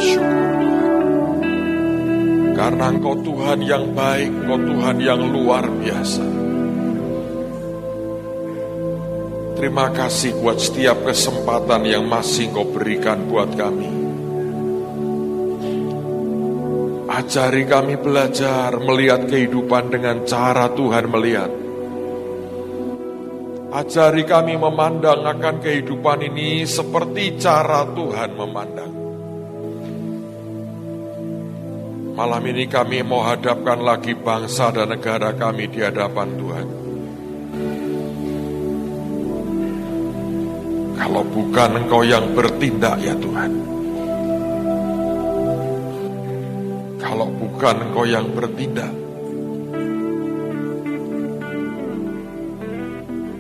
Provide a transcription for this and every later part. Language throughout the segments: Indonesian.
bersyukur karena Engkau Tuhan yang baik, Engkau Tuhan yang luar biasa. Terima kasih buat setiap kesempatan yang masih Engkau berikan buat kami. Ajari kami belajar melihat kehidupan dengan cara Tuhan melihat. Ajari kami memandang akan kehidupan ini seperti cara Tuhan memandang. Malam ini kami mau hadapkan lagi bangsa dan negara kami di hadapan Tuhan. Kalau bukan Engkau yang bertindak ya Tuhan. Kalau bukan Engkau yang bertindak,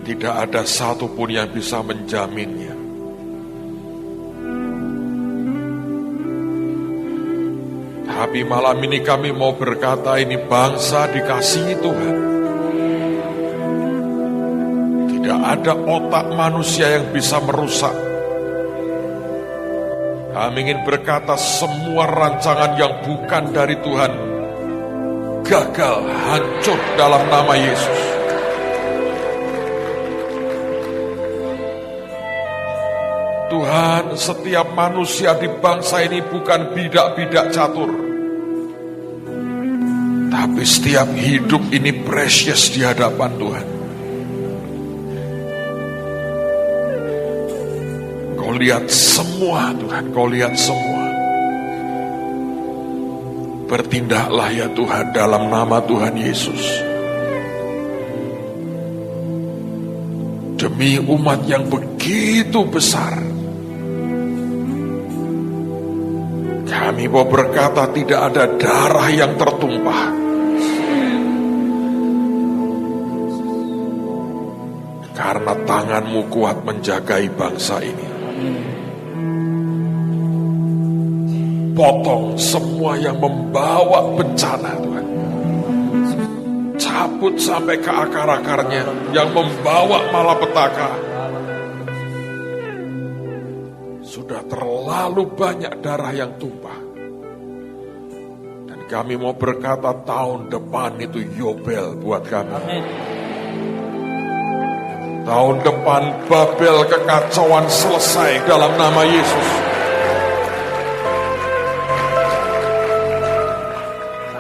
tidak ada satupun yang bisa menjaminnya. Tapi malam ini kami mau berkata ini bangsa dikasihi Tuhan. Tidak ada otak manusia yang bisa merusak. Kami ingin berkata semua rancangan yang bukan dari Tuhan gagal, hancur dalam nama Yesus. Tuhan, setiap manusia di bangsa ini bukan bidak-bidak catur. Tapi setiap hidup ini precious di hadapan Tuhan. Kau lihat semua Tuhan, Kau lihat semua. Bertindaklah ya Tuhan dalam nama Tuhan Yesus. Demi umat yang begitu besar. Kami mau berkata tidak ada darah yang tertumpah. Karena tangan-Mu kuat menjagai bangsa ini. Potong semua yang membawa bencana Tuhan. Cabut sampai ke akar-akarnya yang membawa malapetaka. Sudah terlalu banyak darah yang tumpah. Dan kami mau berkata tahun depan itu Yobel buat kami. Amin. Tahun depan Babel kekacauan selesai dalam nama Yesus.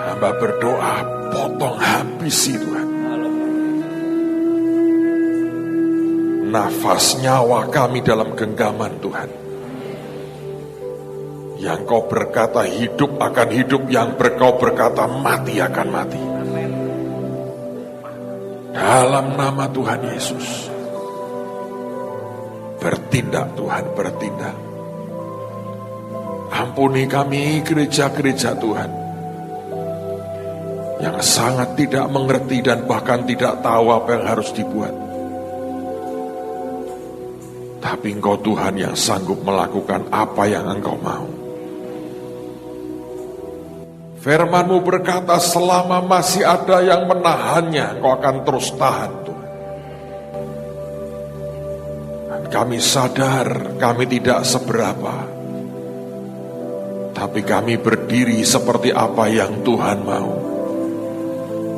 Hamba berdoa potong habisi Tuhan. Nafas nyawa kami dalam genggaman Tuhan. Yang Kau berkata hidup akan hidup, yang Kau berkata mati akan mati. Dalam nama Tuhan Yesus. Bertindak Tuhan, bertindak. Ampuni kami gereja-gereja Tuhan. Yang sangat tidak mengerti dan bahkan tidak tahu apa yang harus dibuat. Tapi Engkau Tuhan yang sanggup melakukan apa yang Engkau mau. Firman-Mu berkata selama masih ada yang menahannya, Engkau akan terus tahan Tuhan. Dan kami sadar kami tidak seberapa. Tapi kami berdiri seperti apa yang Tuhan mau.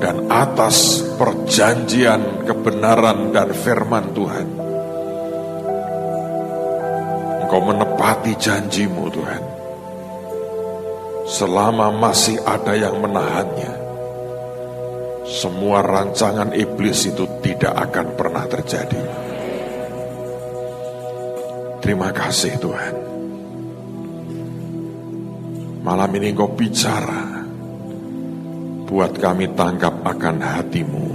Dan atas perjanjian kebenaran dan firman Tuhan. Engkau menepati janji-Mu Tuhan. Selama masih ada yang menahannya, semua rancangan iblis itu tidak akan pernah terjadi. Terima kasih Tuhan. Malam ini Engkau bicara, buat kami tangkap akan hati-Mu.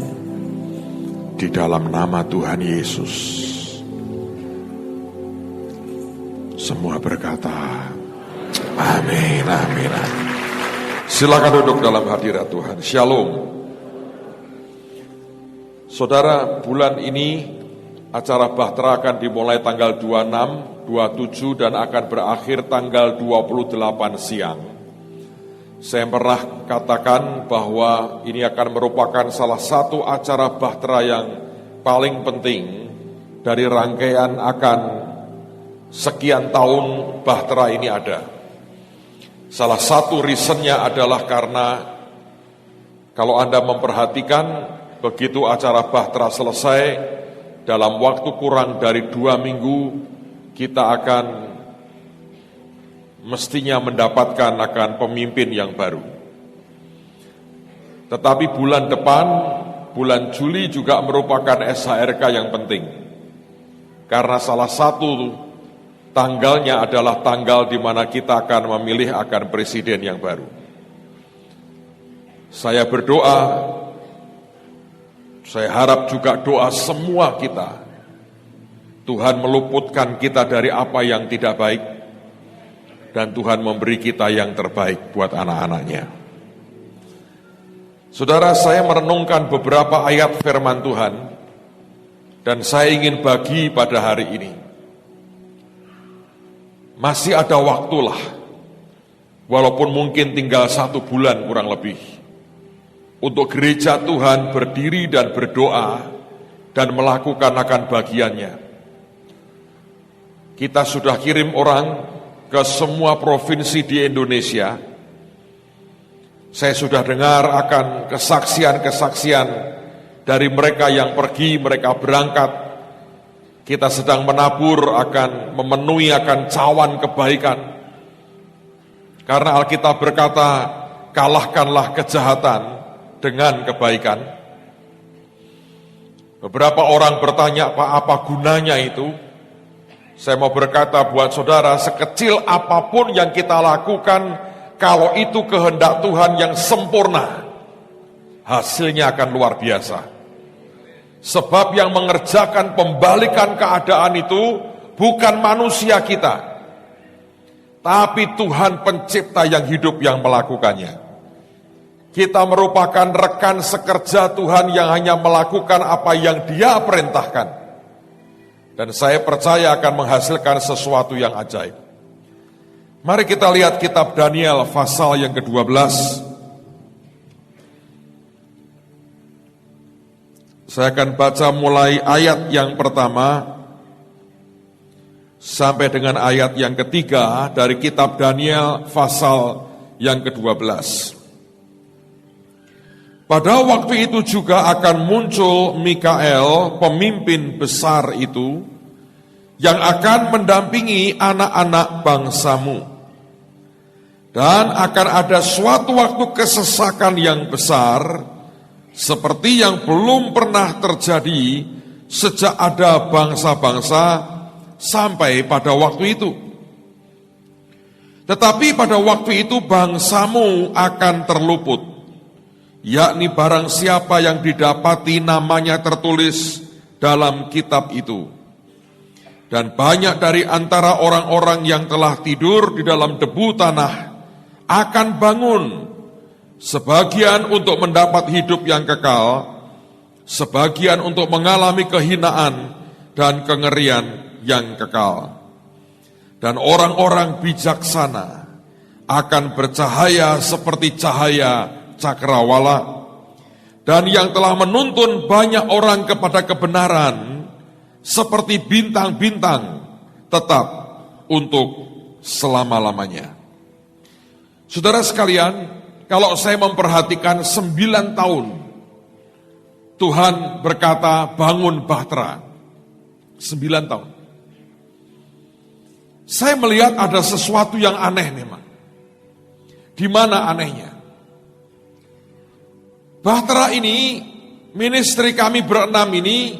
Di dalam nama Tuhan Yesus. Semua berkata, amin, amin, amin. Silakan duduk dalam hadirat Tuhan. Shalom. Saudara, bulan ini acara Bahtera akan dimulai tanggal 26, 27 dan akan berakhir tanggal 28 siang. Saya pernah katakan bahwa ini akan merupakan salah satu acara Bahtera yang paling penting dari rangkaian akan sekian tahun Bahtera ini ada. Salah satu reasonnya adalah karena kalau Anda memperhatikan begitu acara Bahtera selesai, dalam waktu kurang dari 2 minggu kita akan mestinya mendapatkan akan pemimpin yang baru. Tetapi bulan depan, bulan Juli juga merupakan SHRK yang penting. Karena salah satu tanggalnya adalah tanggal di mana kita akan memilih akan presiden yang baru. Saya berdoa, saya harap juga doa semua kita, Tuhan meluputkan kita dari apa yang tidak baik, dan Tuhan memberi kita yang terbaik buat anak-anaknya. Saudara, saya merenungkan beberapa ayat firman Tuhan, dan saya ingin bagi pada hari ini. Masih ada waktulah, walaupun mungkin tinggal 1 bulan kurang lebih, untuk gereja Tuhan berdiri dan berdoa, dan melakukan akan bagiannya. Kita sudah kirim orang ke semua provinsi di Indonesia. Saya sudah dengar akan kesaksian-kesaksian dari mereka yang pergi, mereka berangkat. Kita sedang menabur akan memenuhi akan cawan kebaikan. Karena Alkitab berkata, kalahkanlah kejahatan dengan kebaikan. Beberapa orang bertanya, Pak, apa gunanya itu? Saya mau berkata buat saudara, sekecil apapun yang kita lakukan, kalau itu kehendak Tuhan yang sempurna, hasilnya akan luar biasa. Sebab yang mengerjakan pembalikan keadaan itu bukan manusia kita, tapi Tuhan pencipta yang hidup yang melakukannya. Kita merupakan rekan sekerja Tuhan yang hanya melakukan apa yang Dia perintahkan. Dan saya percaya akan menghasilkan sesuatu yang ajaib. Mari kita lihat kitab Daniel pasal yang ke-12. Saya akan baca mulai ayat yang pertama sampai dengan ayat yang ketiga dari kitab Daniel pasal yang ke-12. Pada waktu itu juga akan muncul Mikael, pemimpin besar itu, yang akan mendampingi anak-anak bangsamu. Dan akan ada suatu waktu kesesakan yang besar, seperti yang belum pernah terjadi sejak ada bangsa-bangsa sampai pada waktu itu. Tetapi pada waktu itu bangsamu akan terluput, yakni barang siapa yang didapati namanya tertulis dalam kitab itu. Dan banyak dari antara orang-orang yang telah tidur di dalam debu tanah akan bangun, sebagian untuk mendapat hidup yang kekal, sebagian untuk mengalami kehinaan dan kengerian yang kekal. Dan orang-orang bijaksana akan bercahaya seperti cahaya cakrawala, dan yang telah menuntun banyak orang kepada kebenaran seperti bintang-bintang tetap untuk selama-lamanya. Saudara sekalian, kalau saya memperhatikan 9 tahun Tuhan berkata bangun Bahtera, 9 tahun. Saya melihat ada sesuatu yang aneh memang. Di mana anehnya? Bahtera ini, ministry kami berenam ini,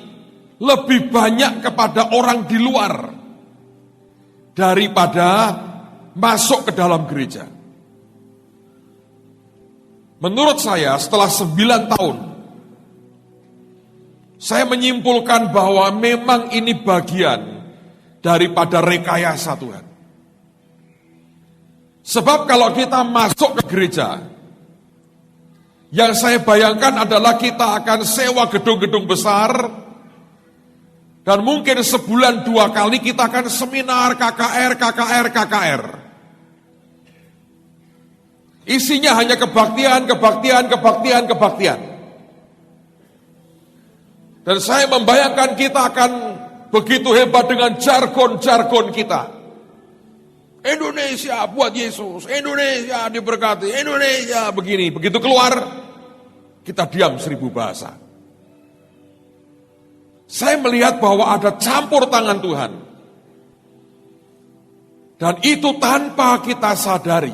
lebih banyak kepada orang di luar daripada masuk ke dalam gereja. Menurut saya setelah 9 tahun, saya menyimpulkan bahwa memang ini bagian daripada rekayasa Tuhan. Sebab kalau kita masuk ke gereja, yang saya bayangkan adalah kita akan sewa gedung-gedung besar, dan mungkin sebulan 2 kali kita akan seminar KKR. Isinya hanya kebaktian. Dan saya membayangkan kita akan begitu hebat dengan jargon-jargon kita. Indonesia buat Yesus, Indonesia diberkati, Indonesia begini. Begitu keluar, kita diam 1000 bahasa. Saya melihat bahwa ada campur tangan Tuhan. Dan itu tanpa kita sadari.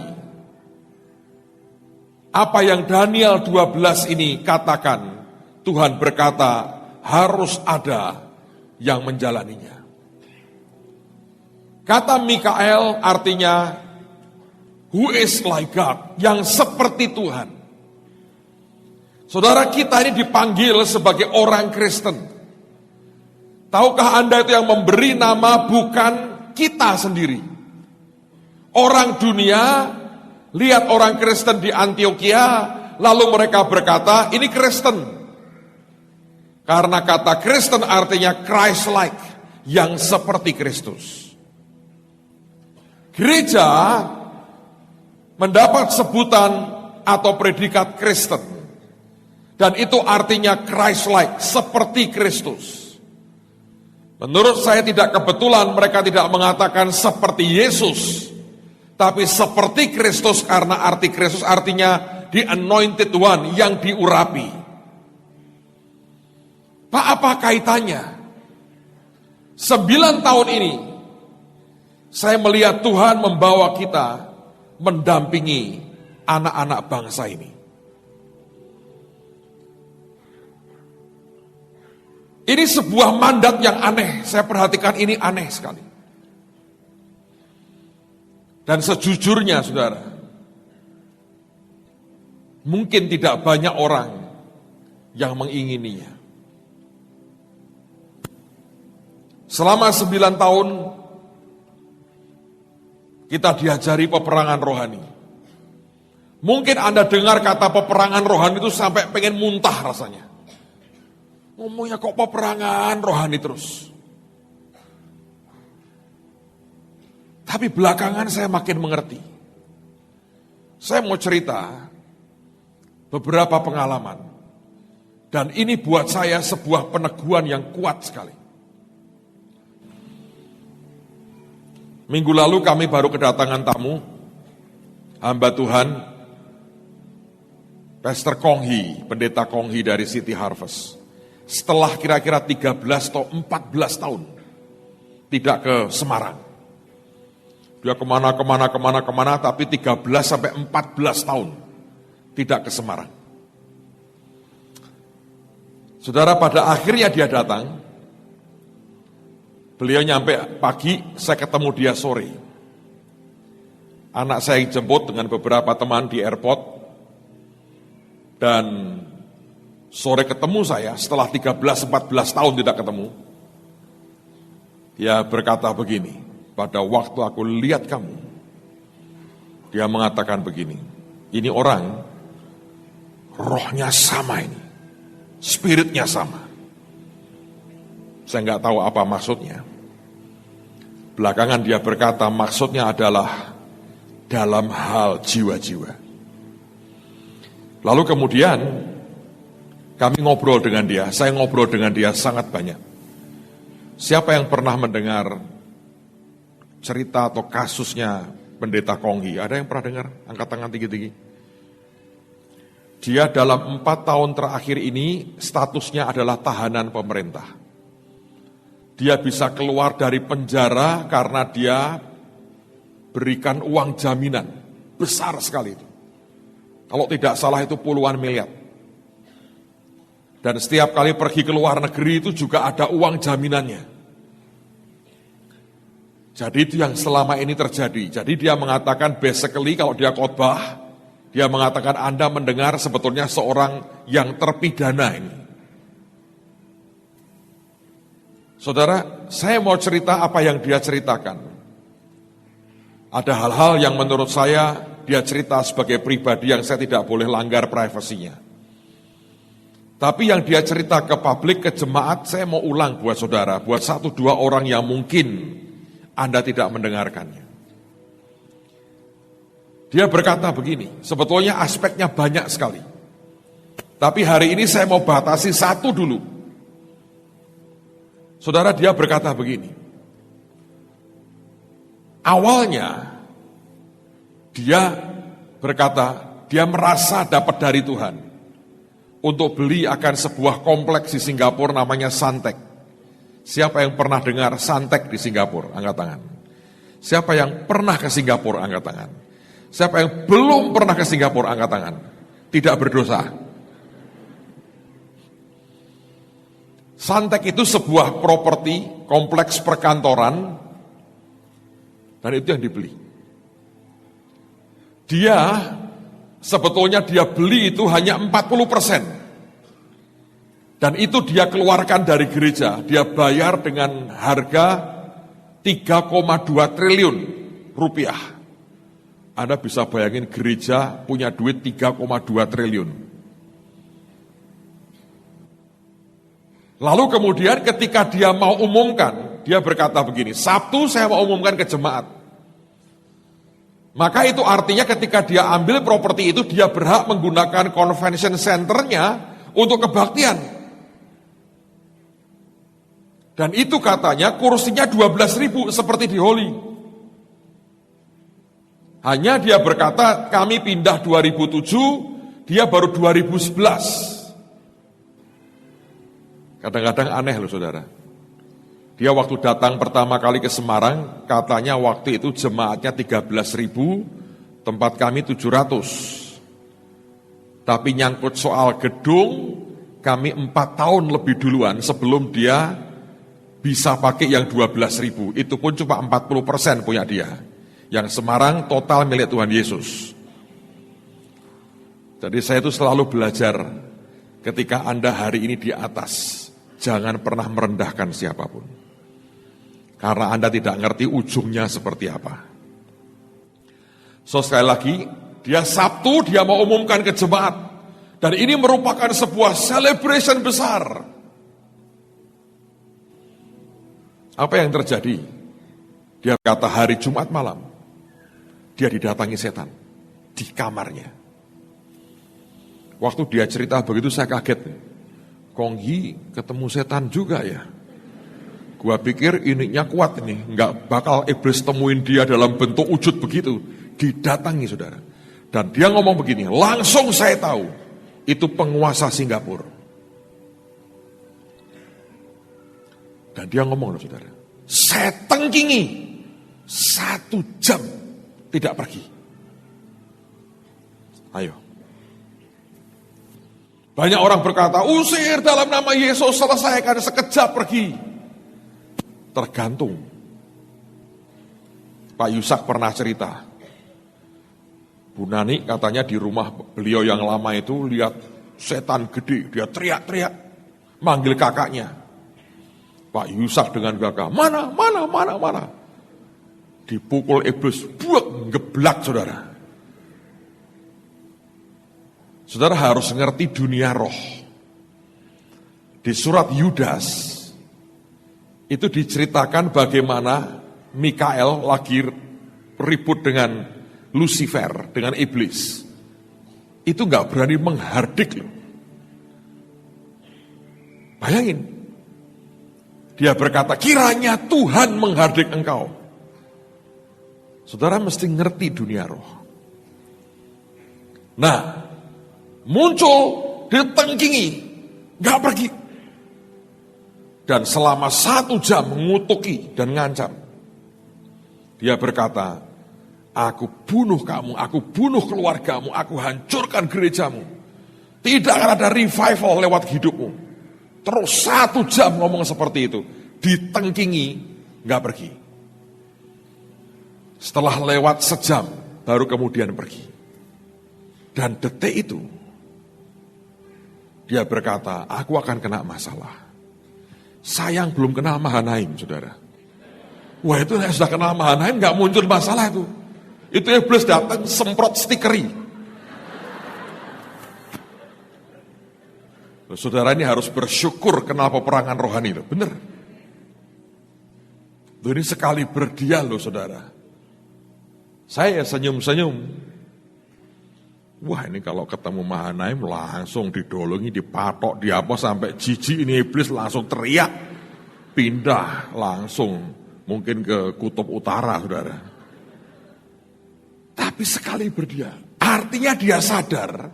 Apa yang Daniel 12 ini katakan, Tuhan berkata harus ada yang menjalaninya. Kata Mikael artinya, who is like God, yang seperti Tuhan. Saudara, kita ini dipanggil sebagai orang Kristen. Tahukah Anda itu yang memberi nama bukan kita sendiri. Orang dunia, lihat orang Kristen di Antioquia, lalu mereka berkata, ini Kristen. Karena kata Kristen artinya Christ-like, yang seperti Kristus. Gereja mendapat sebutan atau predikat Kristen. Dan itu artinya Christ-like, seperti Kristus. Menurut saya tidak kebetulan mereka tidak mengatakan seperti Yesus, tapi seperti Kristus, karena arti Kristus artinya the anointed one, yang diurapi. Pak, apa kaitannya? 9 tahun ini, saya melihat Tuhan membawa kita mendampingi anak-anak bangsa ini. Ini sebuah mandat yang aneh, saya perhatikan ini aneh sekali. Dan sejujurnya saudara, mungkin tidak banyak orang yang mengingininya. Selama 9 tahun, kita diajari peperangan rohani. Mungkin Anda dengar kata peperangan rohani itu sampai pengen muntah rasanya. Ngomongnya kok peperangan rohani terus. Tapi belakangan saya makin mengerti. Saya mau cerita beberapa pengalaman. Dan ini buat saya sebuah peneguhan yang kuat sekali. Minggu lalu kami baru kedatangan tamu, hamba Tuhan, Pastor Konghi, pendeta Konghi dari City Harvest. Setelah kira-kira 13 atau 14 tahun tidak ke Semarang. Dia kemana, tapi 13 sampai 14 tahun tidak ke Semarang. Saudara, pada akhirnya dia datang. Beliau nyampe pagi, saya ketemu dia sore. Anak saya jemput dengan beberapa teman di airport. Dan sore ketemu saya, setelah 13-14 tahun tidak ketemu. Dia berkata begini, pada waktu aku lihat kamu, dia mengatakan begini, ini orang, rohnya sama ini, spiritnya sama. Saya nggak tahu apa maksudnya. Belakangan dia berkata maksudnya adalah dalam hal jiwa-jiwa. Lalu kemudian kami ngobrol dengan dia, saya ngobrol dengan dia sangat banyak. Siapa yang pernah mendengar cerita atau kasusnya pendeta Konghi? Ada yang pernah dengar? Angkat tangan tinggi-tinggi. Dia dalam 4 tahun terakhir ini statusnya adalah tahanan pemerintah. Dia bisa keluar dari penjara karena dia berikan uang jaminan. Besar sekali itu. Kalau tidak salah itu puluhan miliar. Dan setiap kali pergi ke luar negeri itu juga ada uang jaminannya. Jadi itu yang selama ini terjadi. Jadi dia mengatakan basically kalau dia khotbah, dia mengatakan Anda mendengar sebetulnya seorang yang terpidana ini. Saudara, saya mau cerita apa yang dia ceritakan. Ada hal-hal yang menurut saya dia cerita sebagai pribadi yang saya tidak boleh langgar privasinya. Tapi yang dia cerita ke publik, ke jemaat, saya mau ulang buat saudara, buat 1-2 orang yang mungkin Anda tidak mendengarkannya. Dia berkata begini, sebetulnya aspeknya banyak sekali. Tapi hari ini saya mau batasi 1 dulu. Saudara, dia berkata begini. Awalnya Dia berkata, dia merasa dapat dari Tuhan untuk beli akan sebuah kompleks di Singapura namanya Suntec. Siapa yang pernah dengar Suntec di Singapura? Angkat tangan. Siapa yang pernah ke Singapura? Angkat tangan. Siapa yang belum pernah ke Singapura? Angkat tangan. Tidak berdosa. Suntec itu sebuah properti, kompleks perkantoran, dan itu yang dibeli. Dia, sebetulnya dia beli itu hanya 40%. Dan itu dia keluarkan dari gereja, dia bayar dengan harga 3,2 triliun rupiah. Anda bisa bayangin gereja punya duit 3,2 triliun. Lalu kemudian ketika dia mau umumkan, dia berkata begini, Sabtu saya mau umumkan ke jemaat. Maka itu artinya ketika dia ambil properti itu, dia berhak menggunakan convention centernya untuk kebaktian. Dan itu katanya kursinya 12.000 seperti di Holi. Hanya dia berkata kami pindah 2007, dia baru 2011. Kadang-kadang aneh loh saudara. Dia waktu datang pertama kali ke Semarang, katanya waktu itu jemaatnya 13.000, tempat kami 700. Tapi nyangkut soal gedung, kami 4 tahun lebih duluan sebelum dia bisa pakai yang 12.000. Itu pun cuma 40% punya dia. Yang Semarang total milik Tuhan Yesus. Jadi saya itu selalu belajar, ketika Anda hari ini di atas, jangan pernah merendahkan siapapun. Karena Anda tidak ngerti ujungnya seperti apa. So sekali lagi, dia Sabtu dia mau umumkan ke jemaat. Dan ini merupakan sebuah celebration besar. Apa yang terjadi? Dia kata hari Jumat malam, dia didatangi setan di kamarnya. Waktu dia cerita begitu saya kaget. Konghi ketemu setan juga ya. Gua pikir ininya kuat ini, nggak bakal iblis temuin dia dalam bentuk wujud begitu. Didatangi saudara. Dan dia ngomong begini, langsung saya tahu, itu penguasa Singapura. Dan dia ngomong loh saudara, saya tengkingi 1 jam tidak pergi. Ayo. Banyak orang berkata, usir dalam nama Yesus, selesaikan sekejap pergi. Tergantung. Pak Yusak pernah cerita, Bu Nani katanya di rumah beliau yang lama itu lihat setan gede, dia teriak-teriak, manggil kakaknya. Pak Yusak dengan gagah, mana. Dipukul iblis, buat geblak saudara. Saudara harus ngerti dunia roh. Di surat Yudas, itu diceritakan bagaimana Mikael lagi ribut dengan Lucifer, dengan iblis. Itu gak berani menghardik loh. Bayangin. Dia berkata, kiranya Tuhan menghardik engkau. Saudara mesti ngerti dunia roh. Nah, muncul, ditengkingi, gak pergi. Dan selama 1 jam mengutuki dan ngancam. Dia berkata, aku bunuh kamu, aku bunuh keluargamu, aku hancurkan gerejamu. Tidak akan ada revival lewat hidupmu. Terus 1 jam ngomong seperti itu. Ditengkingi, gak pergi. Setelah lewat sejam, baru kemudian pergi. Dan detik itu, dia berkata, aku akan kena masalah. Sayang belum kenal Mahanaim, saudara. Wah itu saya sudah kenal Mahanaim, gak muncul masalah itu. Itu iblis datang semprot stikeri. Saudara ini harus bersyukur kenal peperangan rohani itu, benar. Ini sekali berdia loh saudara. Saya senyum-senyum. Wah ini kalau ketemu Mahanaim langsung didolongi, dipatok, diapa sampai jijik ini iblis langsung teriak. Pindah langsung mungkin ke kutub utara saudara. Tapi sekali berdia, artinya dia sadar,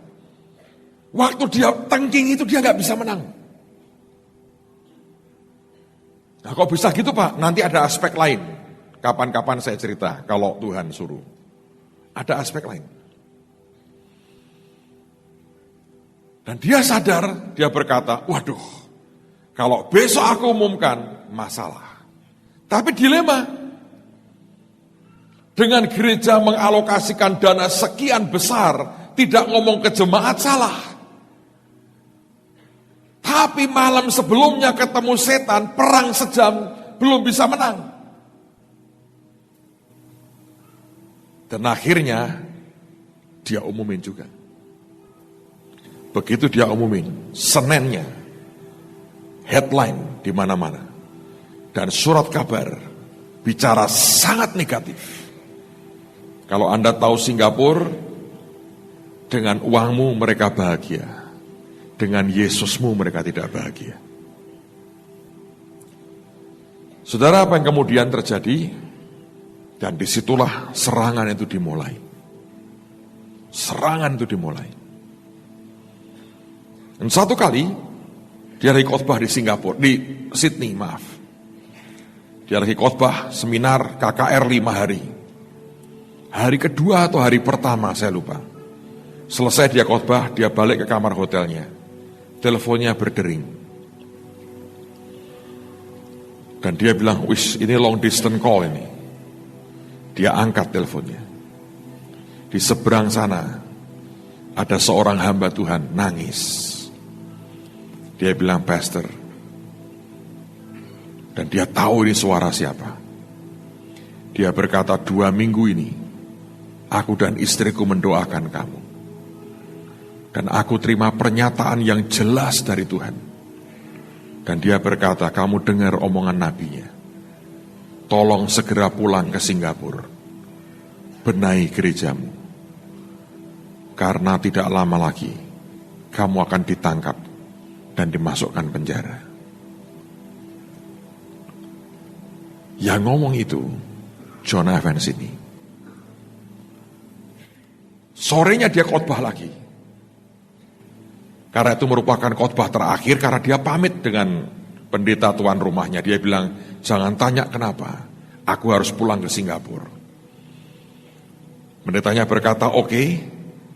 waktu dia tengking itu dia nggak bisa menang. Nah kok bisa gitu Pak? Nanti ada aspek lain. Kapan-kapan saya cerita kalau Tuhan suruh. Ada aspek lain. Dan dia sadar, dia berkata, waduh, kalau besok aku umumkan, masalah. Tapi dilema. Dengan gereja mengalokasikan dana sekian besar, tidak ngomong ke jemaat salah. Tapi malam sebelumnya ketemu setan, perang sejam, belum bisa menang. Dan akhirnya, dia umumin juga. Begitu dia umumin, Seninnya, headline di mana-mana. Dan surat kabar, bicara sangat negatif. Kalau Anda tahu Singapura, dengan uangmu mereka bahagia. Dengan Yesusmu mereka tidak bahagia. Saudara, apa yang kemudian terjadi? Dan disitulah serangan itu dimulai. Serangan itu dimulai. Dan satu kali, dia lagi khotbah di Singapura, di Sydney, maaf. Dia lagi khotbah seminar KKR 5 hari. Hari kedua atau hari pertama saya lupa. Selesai dia khotbah, dia balik ke kamar hotelnya. Teleponnya berdering. Dan dia bilang, wis ini long distance call ini. Dia angkat teleponnya. Di seberang sana, ada seorang hamba Tuhan nangis. Dia bilang, pastor. Dan dia tahu ini suara siapa. Dia berkata, 2 minggu ini, aku dan istriku mendoakan kamu. Dan aku terima pernyataan yang jelas dari Tuhan. Dan dia berkata, kamu dengar omongan nabinya. Tolong segera pulang ke Singapura. Benahi gerejamu. Karena tidak lama lagi, kamu akan ditangkap dan dimasukkan penjara. Yang ngomong itu, John Evans ini. Sorenya dia khotbah lagi. Karena itu merupakan khotbah terakhir karena dia pamit dengan pendeta tuan rumahnya. Dia bilang, jangan tanya kenapa, aku harus pulang ke Singapura. Pendetanya berkata, oke,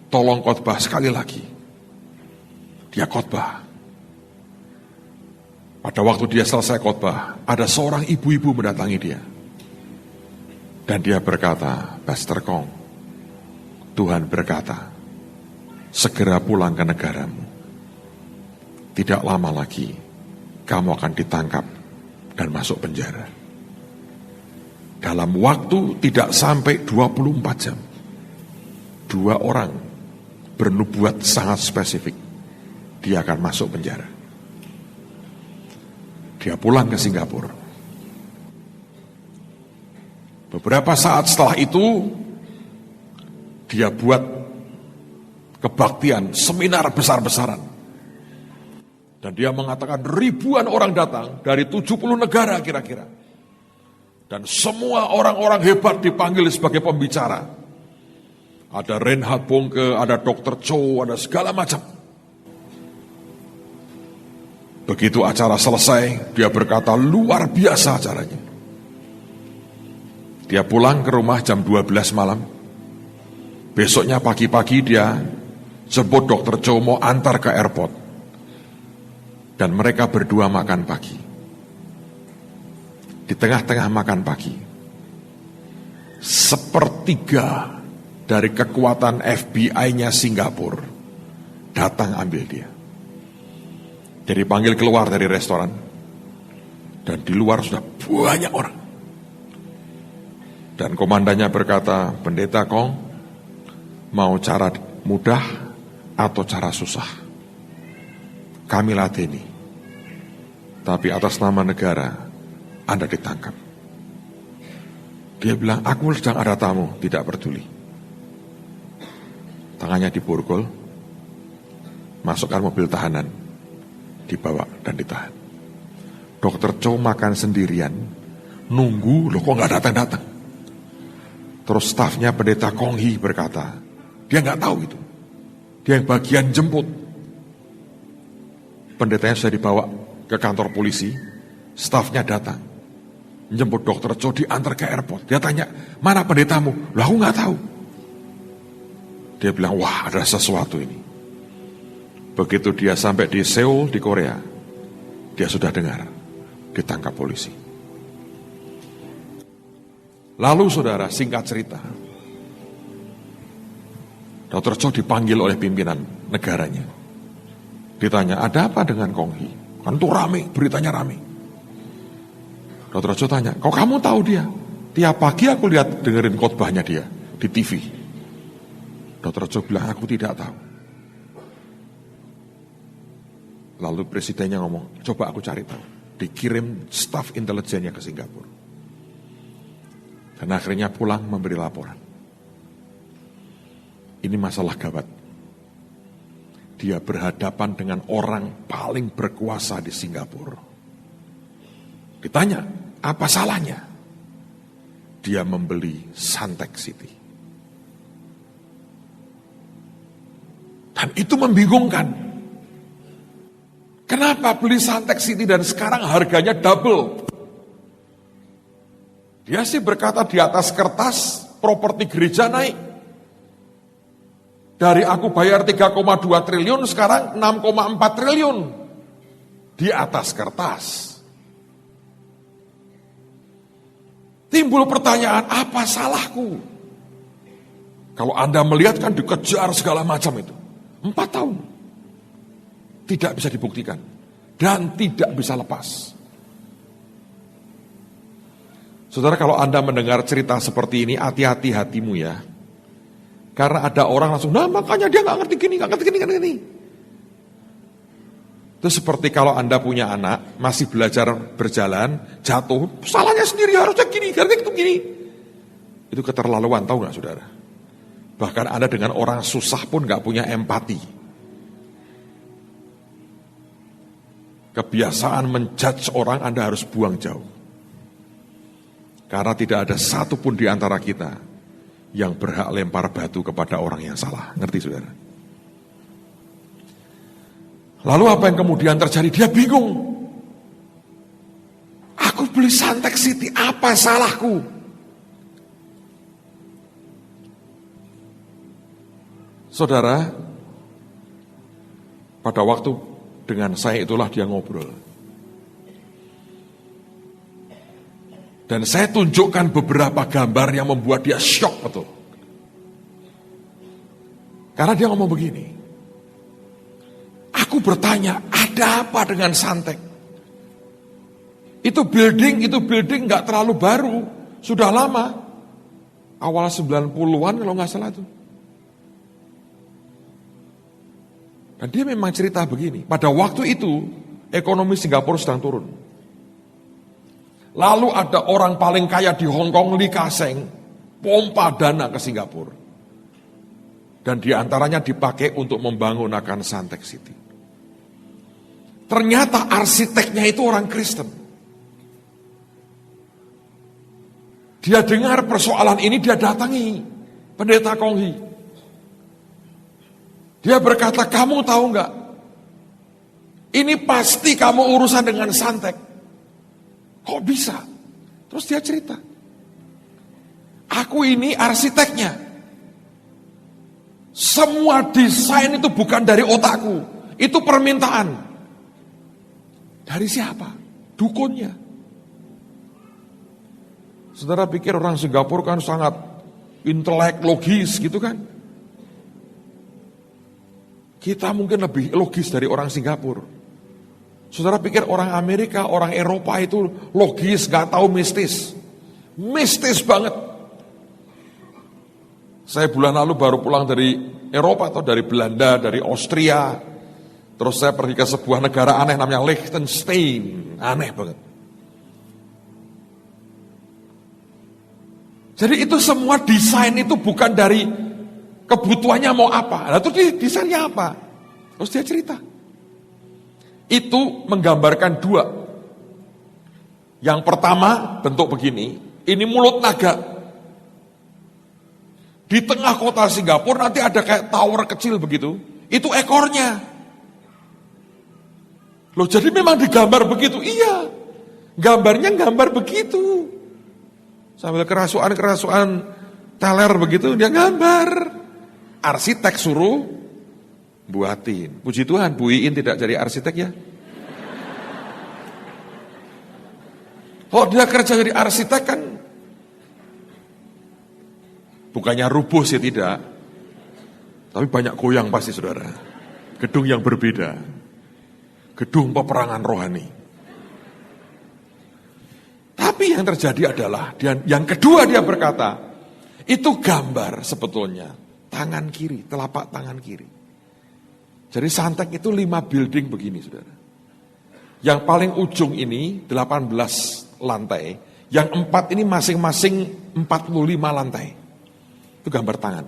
tolong khotbah sekali lagi. Dia khotbah. Pada waktu dia selesai khotbah, ada seorang ibu-ibu mendatangi dia. Dan dia berkata, Pastor Kong, Tuhan berkata, segera pulang ke negaramu. Tidak lama lagi, kamu akan ditangkap dan masuk penjara. Dalam waktu tidak sampai 24 jam, 2 orang bernubuat sangat spesifik. Dia akan masuk penjara. Dia pulang ke Singapura. Beberapa saat setelah itu, dia buat kebaktian, seminar besar-besaran. Dan dia mengatakan ribuan orang datang dari 70 negara kira-kira. Dan semua orang-orang hebat dipanggil sebagai pembicara. Ada Reinhard Bonnke, ada Dr. Cho, ada segala macam. Begitu acara selesai, dia berkata luar biasa acaranya. Dia pulang ke rumah jam 12 malam. Besoknya pagi-pagi dia jemput Dr. Cho mau antar ke airport. Dan mereka berdua makan pagi. Di tengah-tengah makan pagi, sepertiga dari kekuatan FBI-nya Singapura datang ambil dia. Jadi panggil keluar dari restoran. Dan di luar sudah banyak orang. Dan komandannya berkata, Pendeta Kong, mau cara mudah atau cara susah? Kami ladeni, tapi atas nama negara, Anda ditangkap. Dia bilang, aku sedang ada tamu, tidak peduli. Tangannya diborgol, masukkan mobil tahanan, dibawa dan ditahan. Dr. Cho makan sendirian, nunggu, loh kok nggak datang-datang. Terus stafnya pendeta Konghi berkata, dia nggak tahu itu. Dia yang bagian jemput. Pendetanya sudah dibawa ke kantor polisi, stafnya datang. Jemput Dr. Cho, diantar ke airport. Dia tanya, mana pendetamu? Lah aku nggak tahu. Dia bilang, wah ada sesuatu ini. Begitu dia sampai di Seoul, di Korea, dia sudah dengar, ditangkap polisi. Lalu saudara, singkat cerita, Dr. Cho dipanggil oleh pimpinan negaranya. Ditanya, ada apa dengan Konghi? Kan itu rame, beritanya rame. Dr. Cho tanya, kok kamu tahu dia? Tiap pagi aku lihat dengerin khotbahnya dia di TV. Dr. Cho bilang, aku tidak tahu. Lalu presidennya ngomong, coba aku cari tahu. Dikirim staf intelijennya ke Singapura. Dan akhirnya pulang memberi laporan. Ini masalah gawat. Dia berhadapan dengan orang paling berkuasa di Singapura. Ditanya, apa salahnya? Dia membeli Suntec City. Dan itu membingungkan. Kenapa beli Suntec City dan sekarang harganya double? Dia sih berkata di atas kertas, properti gereja naik. Dari aku bayar 3,2 triliun, sekarang 6,4 triliun. Di atas kertas. Timbul pertanyaan, apa salahku? Kalau Anda melihat kan dikejar segala macam itu. 4 tahun. Tidak bisa dibuktikan. Dan tidak bisa lepas. Saudara, kalau Anda mendengar cerita seperti ini, hati-hati hatimu ya. Karena ada orang langsung, nah makanya dia nggak ngerti gini, nggak ngerti gini. Itu seperti kalau Anda punya anak, masih belajar berjalan, jatuh, salahnya sendiri, harusnya gini, harusnya itu gini. Itu keterlaluan, tahu nggak saudara? Bahkan Anda dengan orang susah pun nggak punya empati. Kebiasaan menjudge orang Anda harus buang jauh. Karena tidak ada satupun di antara kita yang berhak lempar batu kepada orang yang salah. Ngerti saudara? Lalu apa yang kemudian terjadi? Dia bingung. Aku beli Suntec City, apa salahku? Saudara, pada waktu dengan saya itulah dia ngobrol. Dan saya tunjukkan beberapa gambar yang membuat dia shock betul. Karena dia ngomong begini. Aku bertanya, ada apa dengan Suntec? Itu building gak terlalu baru. Sudah lama. Awal 90-an kalau gak salah itu. Dan dia memang cerita begini. Pada waktu itu, ekonomi Singapura sedang turun. Lalu ada orang paling kaya di Hong Kong, Lee Ka-seng, pompa dana ke Singapura. Dan diantaranya dipakai untuk membangun akan Suntec City. Ternyata arsiteknya itu orang Kristen. Dia dengar persoalan ini, dia datangi pendeta Konghi. Dia berkata, kamu tahu nggak? Ini pasti kamu urusan dengan Suntec. Kok bisa? Terus dia cerita. Aku ini arsiteknya. Semua desain itu bukan dari otakku. Itu permintaan. Dari siapa? Dukunnya. Saudara pikir orang Singapura kan sangat intelek, logis gitu kan? Kita mungkin lebih logis dari orang Singapura. Saudara pikir orang Amerika, orang Eropa itu logis, gak tahu mistis. Mistis banget. Saya bulan lalu baru pulang dari Eropa atau dari Belanda, dari Austria. Terus saya pergi ke sebuah negara aneh namanya Liechtenstein. Aneh banget. Jadi itu semua desain itu bukan dari kebutuhannya mau apa. Nah terus desainnya apa? Terus dia cerita. Itu menggambarkan dua. Yang pertama bentuk begini, ini mulut naga. Di tengah kota Singapura nanti ada kayak tower kecil begitu. Itu ekornya. Loh, jadi memang digambar begitu? Iya. Gambarnya gambar begitu. Sambil kerasuan-kerasuan teler begitu, dia gambar. Arsitek suruh buatin. Puji Tuhan, Bu Iin tidak jadi arsitek ya. Oh, dia kerja jadi arsitek kan, bukannya rubuh sih tidak, tapi banyak goyang pasti saudara. Gedung yang berbeda, gedung peperangan rohani. Tapi yang terjadi adalah, yang kedua dia berkata, itu gambar sebetulnya, tangan kiri, telapak tangan kiri. Jadi Santek itu 5 building begini saudara. Yang paling ujung ini 18 lantai, yang 4 ini masing-masing 45 lantai. Itu gambar tangan.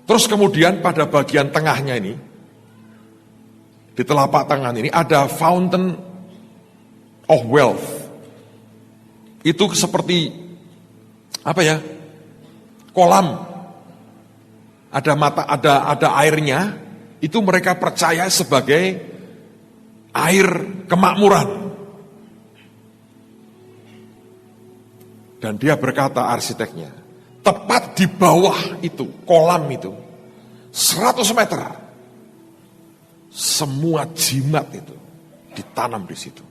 Terus kemudian pada bagian tengahnya ini, di telapak tangan ini ada fountain of wealth. Itu seperti apa ya? Kolam. Ada mata, ada airnya. Itu mereka percaya sebagai air kemakmuran. Dan dia berkata arsiteknya, tepat di bawah itu, kolam itu, 100 meter, semua jimat itu ditanam di situ.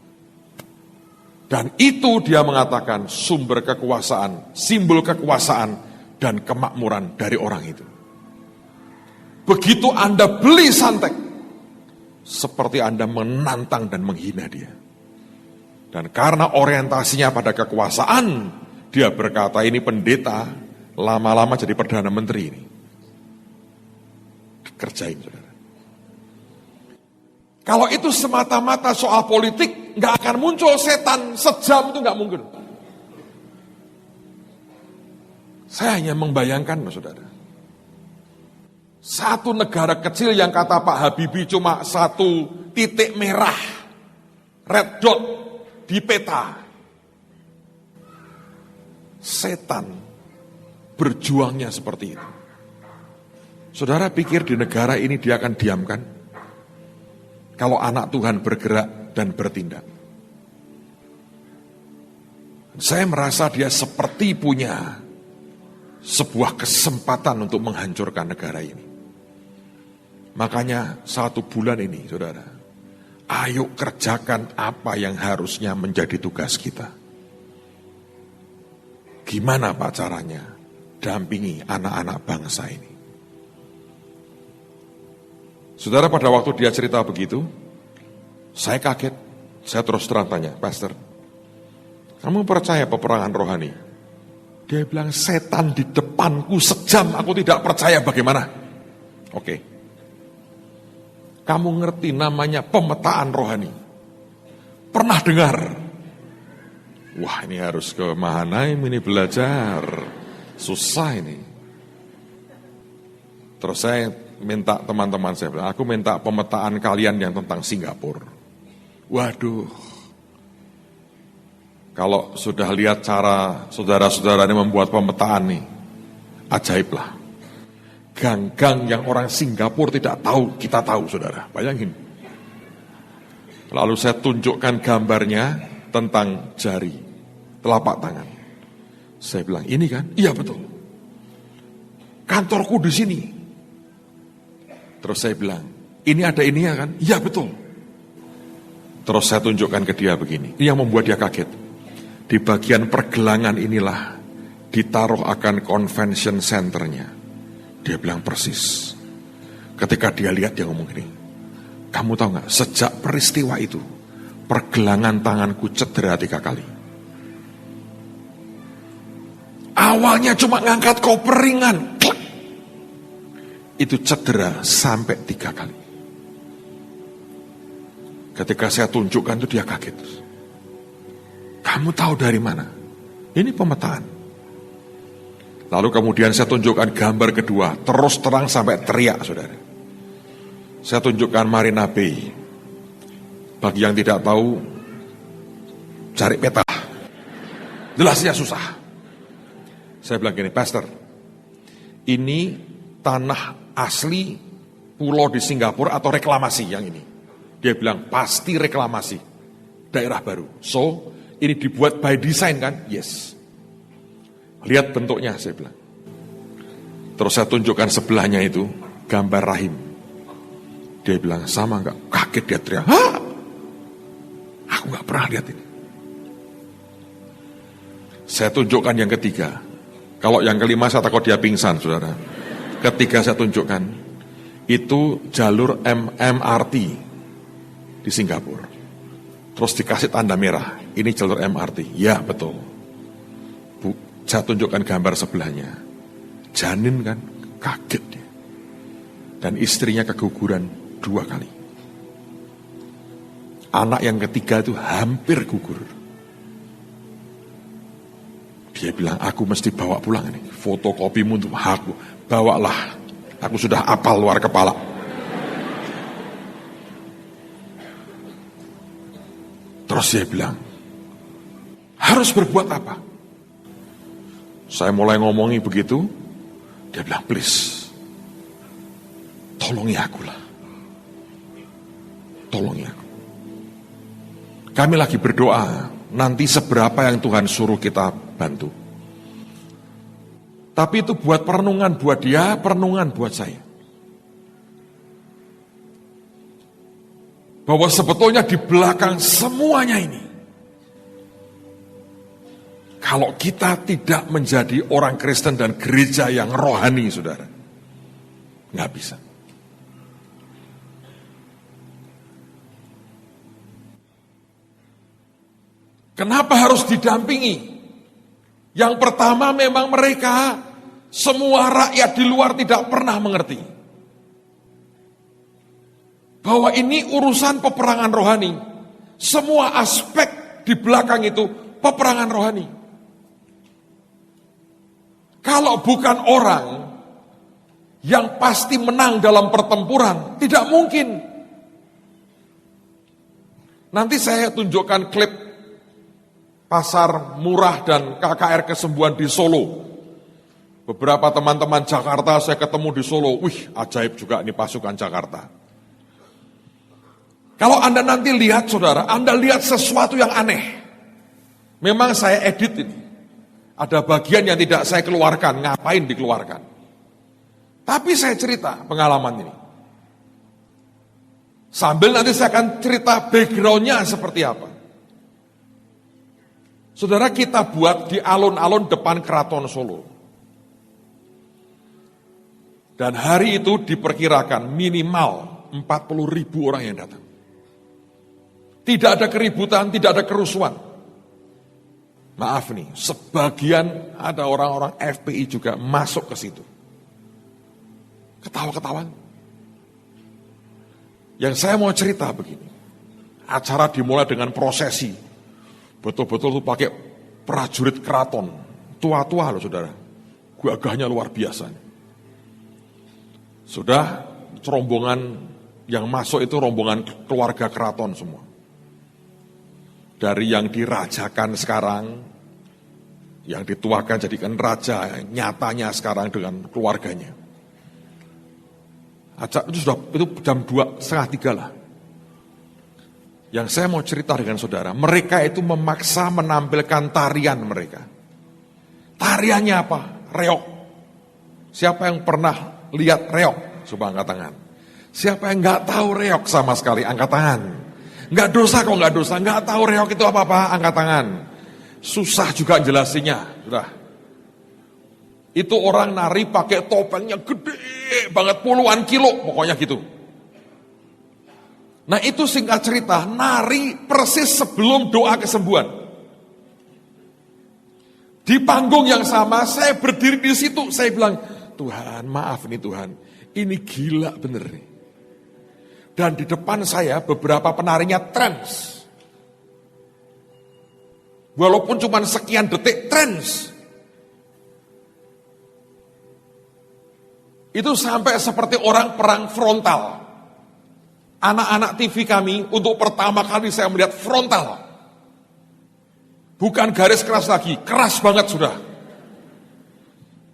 Dan itu dia mengatakan sumber kekuasaan, simbol kekuasaan dan kemakmuran dari orang itu. Begitu Anda beli Santek, seperti Anda menantang dan menghina dia. Dan karena orientasinya pada kekuasaan, dia berkata ini pendeta, lama-lama jadi Perdana Menteri ini. Kerjain saudara. Kalau itu semata-mata soal politik, nggak akan muncul setan sejam itu nggak mungkin. Saya hanya membayangkan saudara. Satu negara kecil yang kata Pak Habibie cuma 1 titik merah, red dot di peta. Setan berjuangnya seperti itu. Saudara pikir di negara ini dia akan diamkan? Kalau anak Tuhan bergerak dan bertindak. Saya merasa dia seperti punya sebuah kesempatan untuk menghancurkan negara ini. Makanya 1 bulan ini saudara, ayo kerjakan apa yang harusnya menjadi tugas kita. Gimana Pak caranya dampingi anak-anak bangsa ini? Saudara, pada waktu dia cerita begitu, saya kaget. Saya terus terang tanya, Pastor, kamu percaya peperangan rohani? Dia bilang, setan di depanku sejam, aku tidak percaya bagaimana? Oke. Kamu ngerti namanya pemetaan rohani? Pernah dengar? Wah, ini harus ke Mahanaim ini belajar. Susah ini. Terus saya minta teman-teman saya bilang, aku minta pemetaan kalian yang tentang Singapura. Waduh. Kalau sudah lihat cara saudara-saudara ini membuat pemetaan nih, ajaib lah. Gang-gang yang orang Singapura tidak tahu, kita tahu saudara. Bayangin. Lalu saya tunjukkan gambarnya tentang jari, telapak tangan. Saya bilang, ini kan? Iya betul. Kantorku di sini. Terus saya bilang, ini ada ininya kan? Iya betul. Terus saya tunjukkan ke dia begini. Ini yang membuat dia kaget. Di bagian pergelangan inilah ditaruh akan convention centernya. Dia bilang persis. Ketika dia lihat dia ngomong gini, kamu tahu nggak? Sejak peristiwa itu, pergelangan tanganku cedera 3 kali. Awalnya cuma ngangkat koper ringan, itu cedera sampai 3 kali. Ketika saya tunjukkan itu dia kaget. Kamu tahu dari mana? Ini pemetaan. Lalu kemudian saya tunjukkan gambar kedua, terus terang sampai teriak saudara. Saya tunjukkan Marina Bay. Bagi yang tidak tahu, cari peta. Jelasnya susah. Saya bilang gini, Pastor, ini tanah asli pulau di Singapura atau reklamasi yang ini. Dia bilang pasti reklamasi daerah baru. So, ini dibuat by design kan? Yes. Lihat bentuknya, saya bilang. Terus saya tunjukkan sebelahnya itu gambar rahim. Dia bilang, sama enggak? Kaget dia teriak, hah? Aku enggak pernah lihat ini. Saya tunjukkan yang ketiga. Kalau yang kelima saya takut dia pingsan, saudara. Ketiga saya tunjukkan, itu jalur MRT di Singapura. Terus dikasih tanda merah, ini jalur MRT. Ya, betul. Saya tunjukkan gambar sebelahnya. Janin kan, kaget dia. Dan istrinya keguguran 2 kali. Anak yang ketiga itu hampir gugur. Dia bilang, aku mesti bawa pulang ini. Fotokopimu untuk aku. Bawalah. Aku sudah apal luar kepala. Terus dia bilang, harus berbuat apa? Saya mulai ngomongi begitu. Dia bilang, please. Tolongi aku lah. Tolongi aku. Kami lagi berdoa, nanti seberapa yang Tuhan suruh kita bantu. Tapi itu buat perenungan buat dia, perenungan buat saya. Bahwa sebetulnya di belakang semuanya ini, kalau kita tidak menjadi orang Kristen dan gereja yang rohani, saudara, nggak bisa. Kenapa harus didampingi? Yang pertama memang mereka, semua rakyat di luar tidak pernah mengerti. Bahwa ini urusan peperangan rohani. Semua aspek di belakang itu peperangan rohani. Kalau bukan orang yang pasti menang dalam pertempuran, tidak mungkin. Nanti saya tunjukkan klip pasar murah dan KKR kesembuhan di Solo. Beberapa teman-teman Jakarta saya ketemu di Solo. Wih, ajaib juga ini pasukan Jakarta. Kalau Anda nanti lihat, saudara, Anda lihat sesuatu yang aneh. Memang saya edit ini. Ada bagian yang tidak saya keluarkan, ngapain dikeluarkan. Tapi saya cerita pengalaman ini. Sambil nanti saya akan cerita background-nya seperti apa. Saudara, kita buat di alun-alun depan Keraton Solo. Dan hari itu diperkirakan minimal 40.000 orang yang datang. Tidak ada keributan, tidak ada kerusuhan. Maaf nih, sebagian ada orang-orang FPI juga masuk ke situ. Ketawa-ketawa. Yang saya mau cerita begini. Acara dimulai dengan prosesi. Betul-betul tuh pakai prajurit keraton. Tua-tua loh, saudara. Gagahnya luar biasa. Sudah rombongan yang masuk itu rombongan keluarga keraton semua. Dari yang dirajakan sekarang, yang dituakan jadikan raja, nyatanya sekarang dengan keluarganya. Itu jam 2:30 lah. Yang saya mau cerita dengan saudara, mereka itu memaksa menampilkan tarian mereka. Tariannya apa? Reog. Siapa yang pernah lihat reog? Coba angkat tangan. Siapa yang nggak tahu reog sama sekali? Angkat tangan. Nggak dosa kok, nggak dosa. Nggak tahu reog itu apa-apa? Angkat tangan. Susah juga jelasinnya. Sudah. Itu orang nari pakai topengnya gede banget, puluhan kilo, pokoknya gitu. Nah itu singkat cerita, nari persis sebelum doa kesembuhan. Di panggung yang sama, saya berdiri di situ, saya bilang, Tuhan, maaf nih Tuhan, ini gila bener nih. Dan di depan saya beberapa penarinya trance. Walaupun cuma sekian detik trance. Itu sampai seperti orang perang frontal. Anak-anak TV kami untuk pertama kali saya melihat frontal. Bukan garis keras lagi, keras banget sudah.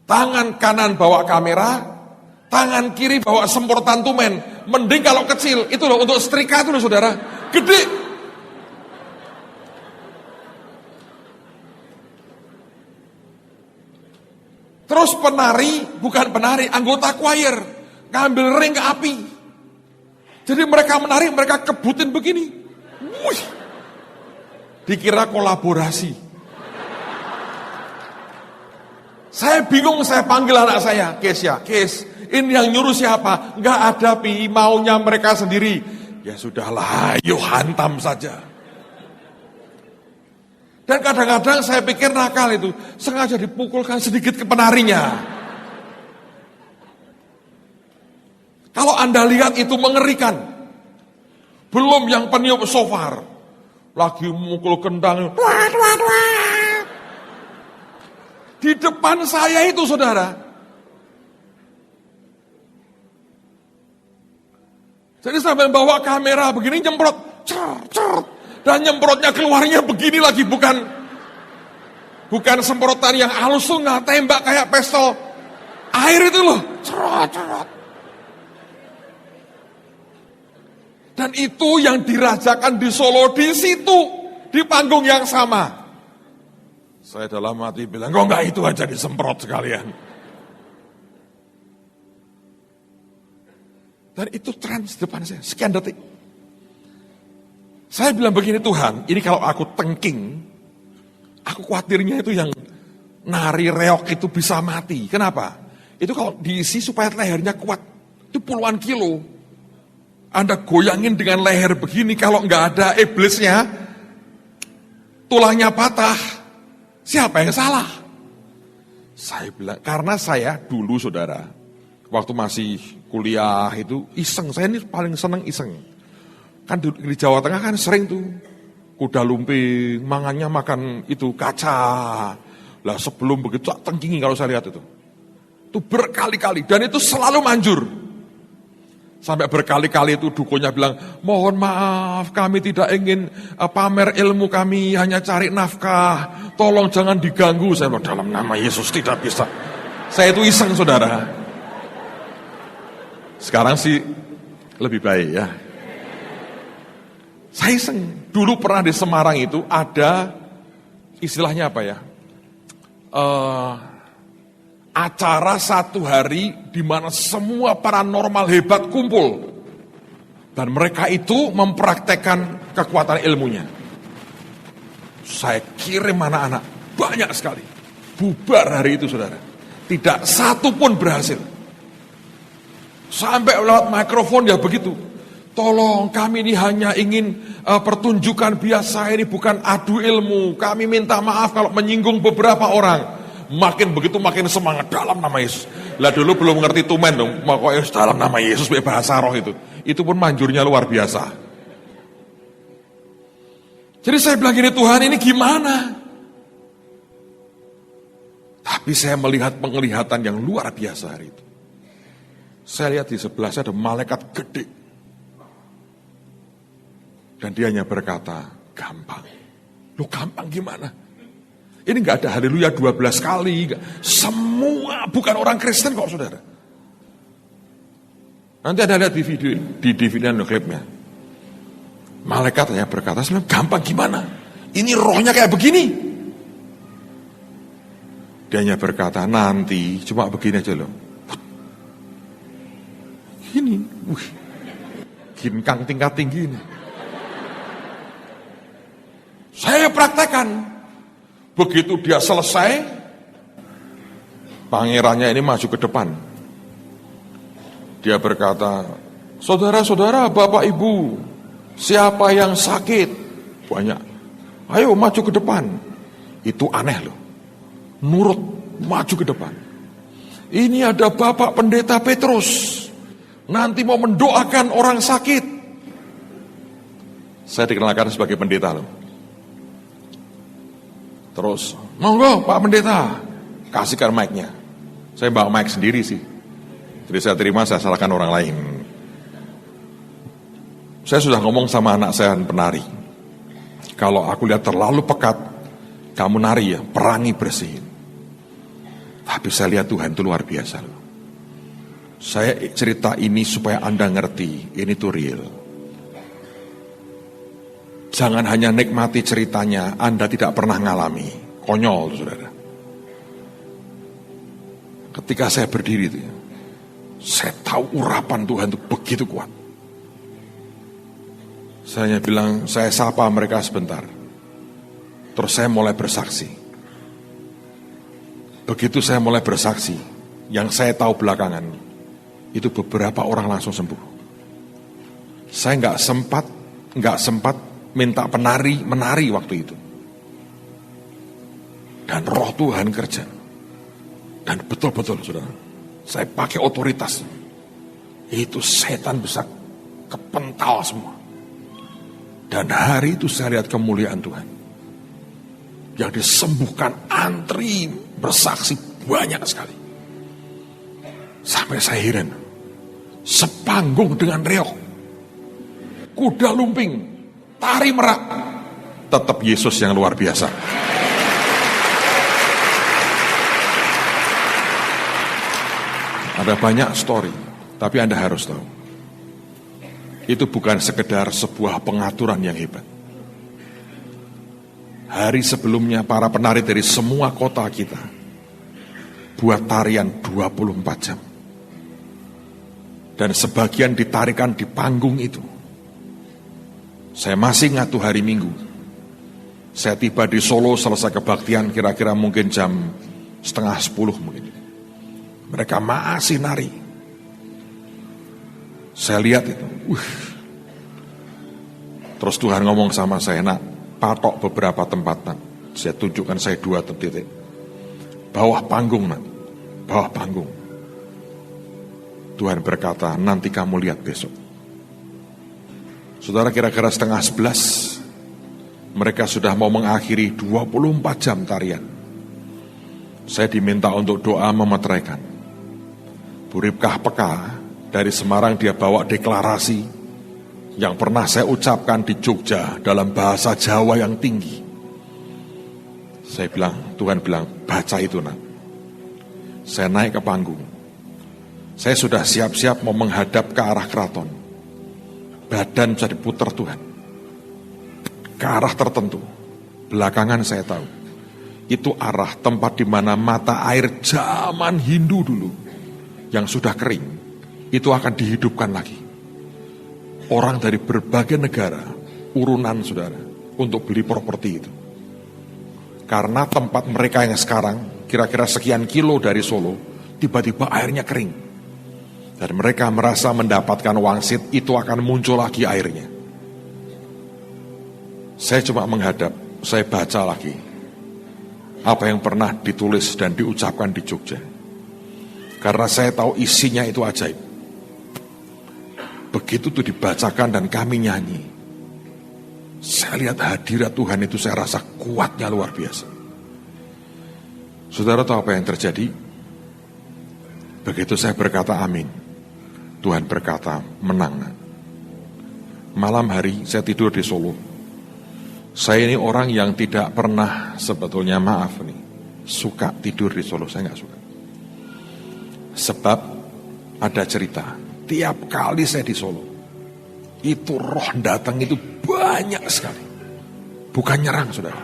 Tangan kanan bawa kamera, tangan kiri bawa semprotan tumen. Mending kalau kecil, itu loh untuk setrika itu loh saudara. Gede. Terus penari, bukan penari, anggota choir. Ngambil ring ke api. Jadi mereka menari, mereka kebutin begini. Wih. Dikira kolaborasi. Saya bingung, saya panggil anak saya, Kes ya, Kes, ini yang nyuruh siapa? Enggak ada, Pi, maunya mereka sendiri. Ya sudahlah, ayo hantam saja. Dan kadang-kadang saya pikir nakal itu, sengaja dipukulkan sedikit ke penarinya. Kalau Anda lihat itu mengerikan. Belum yang peniup shofar, lagi mukul kendang. Di depan saya itu saudara. Jadi sambil bawa kamera begini nyemprot. Dan nyemprotnya keluarnya begini lagi. Bukan semprotan yang halus tuh, nggak tembak kayak pistol air itu loh. Dan itu yang dirajakan di Solo di situ. Di panggung yang sama. Saya dalam hati bilang, kok enggak itu aja disemprot sekalian. Dan itu trans depan saya, sekian detik. Saya bilang begini, Tuhan, ini kalau aku tengking, aku khawatirnya itu yang nari reok itu bisa mati. Kenapa? Itu kalau diisi supaya lehernya kuat, itu puluhan kilo. Anda goyangin dengan leher begini, kalau enggak ada iblisnya, tulangnya patah. Siapa yang salah? Saya bilang, karena saya dulu saudara, waktu masih kuliah itu iseng, saya ini paling seneng iseng. Kan di Jawa Tengah kan sering tuh, kuda lumping, mangannya makan itu kaca. Lah sebelum begitu, tengkingi kalau saya lihat itu. Itu berkali-kali, dan itu selalu manjur. Sampai berkali-kali itu dukonya bilang, mohon maaf kami tidak ingin pamer ilmu kami, hanya cari nafkah. Tolong jangan diganggu. Saya bilang, dalam nama Yesus tidak bisa. Saya itu iseng saudara. Sekarang sih lebih baik ya. Saya iseng. Dulu pernah di Semarang itu ada istilahnya apa ya? Acara satu hari di mana semua paranormal hebat kumpul. Dan mereka itu mempraktekkan kekuatan ilmunya. Saya kirim anak-anak, banyak sekali. Bubar hari itu saudara. Tidak satu pun berhasil. Sampai lewat mikrofon ya begitu. Tolong kami ini hanya ingin pertunjukan biasa, ini bukan adu ilmu. Kami minta maaf kalau menyinggung beberapa orang. Makin begitu makin semangat dalam nama Yesus. Lah dulu belum ngerti tumen dong, pokoknya dalam nama Yesus bahasa roh itu. Itu pun manjurnya luar biasa. Jadi saya bilang gini, Tuhan ini gimana? Tapi saya melihat penglihatan yang luar biasa hari itu. Saya lihat di sebelah saya ada malaikat gede. Dan dia hanya berkata, gampang. Loh gampang gimana? Ini enggak ada haleluya 12 kali. Enggak. Semua bukan orang Kristen kok saudara. Nanti ada lihat di video, di DVD klipnya. Malaikat hanya berkata, gampang gimana? Ini rohnya kayak begini. Dia hanya berkata, nanti cuma begini aja loh. Gini, ginkang tingkat tinggi ini. Saya praktekkan. Begitu dia selesai, pangerannya ini maju ke depan. Dia berkata, saudara-saudara, bapak ibu, siapa yang sakit? Banyak. Ayo maju ke depan. Itu aneh loh. Nurut, maju ke depan. Ini ada Bapak Pendeta Petrus. Nanti mau mendoakan orang sakit. Saya dikenalkan sebagai pendeta loh. Terus, monggo Pak Pendeta, kasihkan mic-nya. Saya bawa mic sendiri sih. Jadi saya terima, saya salahkan orang lain. Saya sudah ngomong sama anak saya penari. Kalau aku lihat terlalu pekat, kamu nari ya, perangi bersihin. Tapi saya lihat Tuhan itu luar biasa. Saya cerita ini supaya Anda ngerti, ini tuh real. Jangan hanya nikmati ceritanya, Anda tidak pernah ngalami. Konyol, saudara. Ketika saya berdiri itu, saya tahu urapan Tuhan itu begitu kuat. Saya bilang, saya sapa mereka sebentar. Terus saya mulai bersaksi. Begitu saya mulai bersaksi, yang saya tahu belakangan, itu beberapa orang langsung sembuh. Saya nggak sempat minta menari waktu itu. Dan roh Tuhan kerja. Dan betul-betul, saudara, saya pakai otoritas. Itu setan bisa kepental semua. Dan hari itu saya lihat kemuliaan Tuhan. Yang disembuhkan antri bersaksi banyak sekali. Sampai saya heran. Sepanggung dengan reok. Kuda lumping. Tari merak. Tetap Yesus yang luar biasa. Ada banyak story. Tapi Anda harus tahu. Itu bukan sekedar sebuah pengaturan yang hebat. Hari sebelumnya para penari dari semua kota kita buat tarian 24 jam. Dan sebagian ditarikan di panggung itu. Saya masih ingat tuh hari Minggu. Saya tiba di Solo selesai kebaktian kira-kira mungkin jam 9:30 mungkin. Mereka masih nari. Saya lihat itu. Terus Tuhan ngomong sama saya, nak, patok beberapa tempat, nak. Saya tunjukkan saya 2 titik. Bawah panggung, nak. Bawah panggung. Tuhan berkata, nanti kamu lihat besok. Saudara, kira-kira 10:30, mereka sudah mau mengakhiri 24 jam tarian. Saya diminta untuk doa memeteraikan. Bu Ripkah Peka dari Semarang, dia bawa deklarasi yang pernah saya ucapkan di Jogja dalam bahasa Jawa yang tinggi. Saya bilang, Tuhan bilang, baca itu, nak. Saya naik ke panggung. Saya sudah siap-siap mau menghadap ke arah keraton. Badan bisa diputar Tuhan. Ke arah tertentu. Belakangan saya tahu. Itu arah tempat di mana mata air zaman Hindu dulu, yang sudah kering, itu akan dihidupkan lagi. Orang dari berbagai negara, urunan, saudara, untuk beli properti itu. Karena tempat mereka yang sekarang, kira-kira sekian kilo dari Solo, tiba-tiba airnya kering. Dan mereka merasa mendapatkan wangsit, itu akan muncul lagi airnya. Saya cuma menghadap, saya baca lagi apa yang pernah ditulis dan diucapkan di Jogja. Karena saya tahu isinya itu ajaib. Begitu itu dibacakan dan kami nyanyi, saya lihat hadirat Tuhan itu, saya rasa kuatnya luar biasa. Saudara tahu apa yang terjadi? Begitu saya berkata amin, Tuhan berkata menang. Malam hari saya tidur di Solo. Saya ini orang yang tidak pernah sebetulnya, maaf nih, suka tidur di Solo, saya nggak suka. Sebab ada cerita, tiap kali saya di Solo, itu roh datang itu banyak sekali. Bukan nyerang, saudara.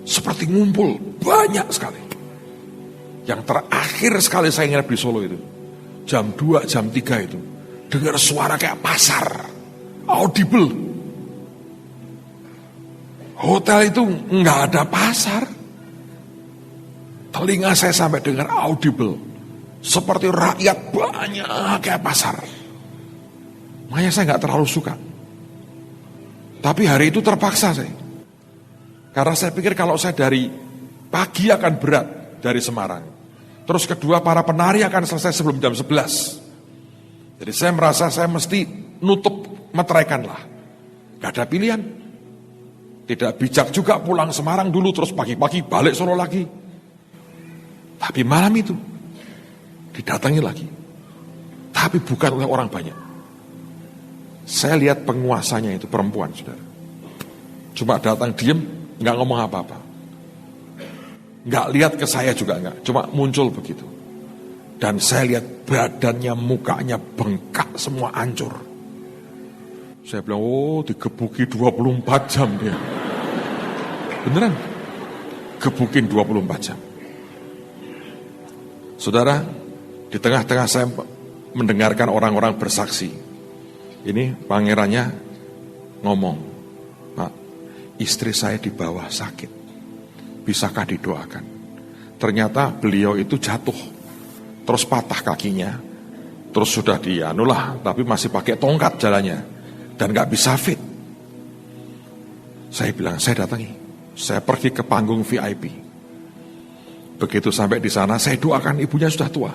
Seperti ngumpul, banyak sekali. Yang terakhir sekali saya nginep di Solo itu, jam 2, jam 3 itu, dengar suara kayak pasar, audible. Hotel itu nggak ada pasar. Telinga saya sampai dengar audible. Seperti rakyat banyak kayak pasar. Makanya saya nggak terlalu suka. Tapi hari itu terpaksa saya. Karena saya pikir kalau saya dari pagi akan berat dari Semarang. Terus kedua, para penari akan selesai sebelum jam 11. Jadi saya merasa saya mesti nutup meteraikan lah. Gak ada pilihan. Tidak bijak juga pulang Semarang dulu terus pagi-pagi balik Solo lagi. Tapi malam itu didatangi lagi. Tapi bukan oleh orang banyak. Saya lihat penguasanya itu perempuan, saudara. Cuma datang diem, nggak ngomong apa-apa. Nggak lihat ke saya juga enggak, cuma muncul begitu. Dan saya lihat badannya, mukanya bengkak semua, hancur. Saya bilang, oh digebuki 24 jam dia. Beneran, gebukin 24 jam. Saudara, di tengah-tengah saya mendengarkan orang-orang bersaksi. Ini pangerannya ngomong, Pak, istri saya di bawah sakit, bisakah didoakan? Ternyata beliau itu jatuh, terus patah kakinya, terus sudah dianulah, tapi masih pakai tongkat jalannya, dan gak bisa fit. Saya bilang, saya datangi, saya pergi ke panggung VIP. Begitu sampai di sana, saya doakan, ibunya sudah tua.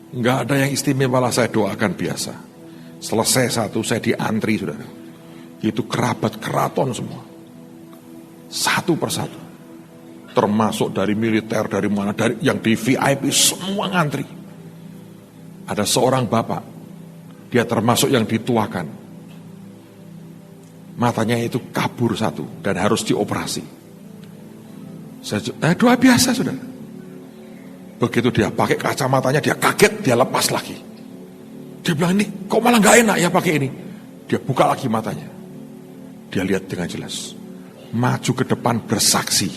Nggak ada yang istimewa lah, saya doakan biasa. Selesai satu, saya diantri, saudara. Itu kerabat keraton semua. Satu persatu. Termasuk dari militer, dari mana, dari yang di VIP, semua ngantri. Ada seorang bapak, dia termasuk yang dituakan. Matanya itu kabur satu, dan harus dioperasi. Saya doa biasa, saudara. Begitu dia pakai kacamatanya, dia kaget, dia lepas lagi. Dia bilang, ini kok malah gak enak ya pakai ini. Dia buka lagi matanya. Dia lihat dengan jelas. Maju ke depan bersaksi.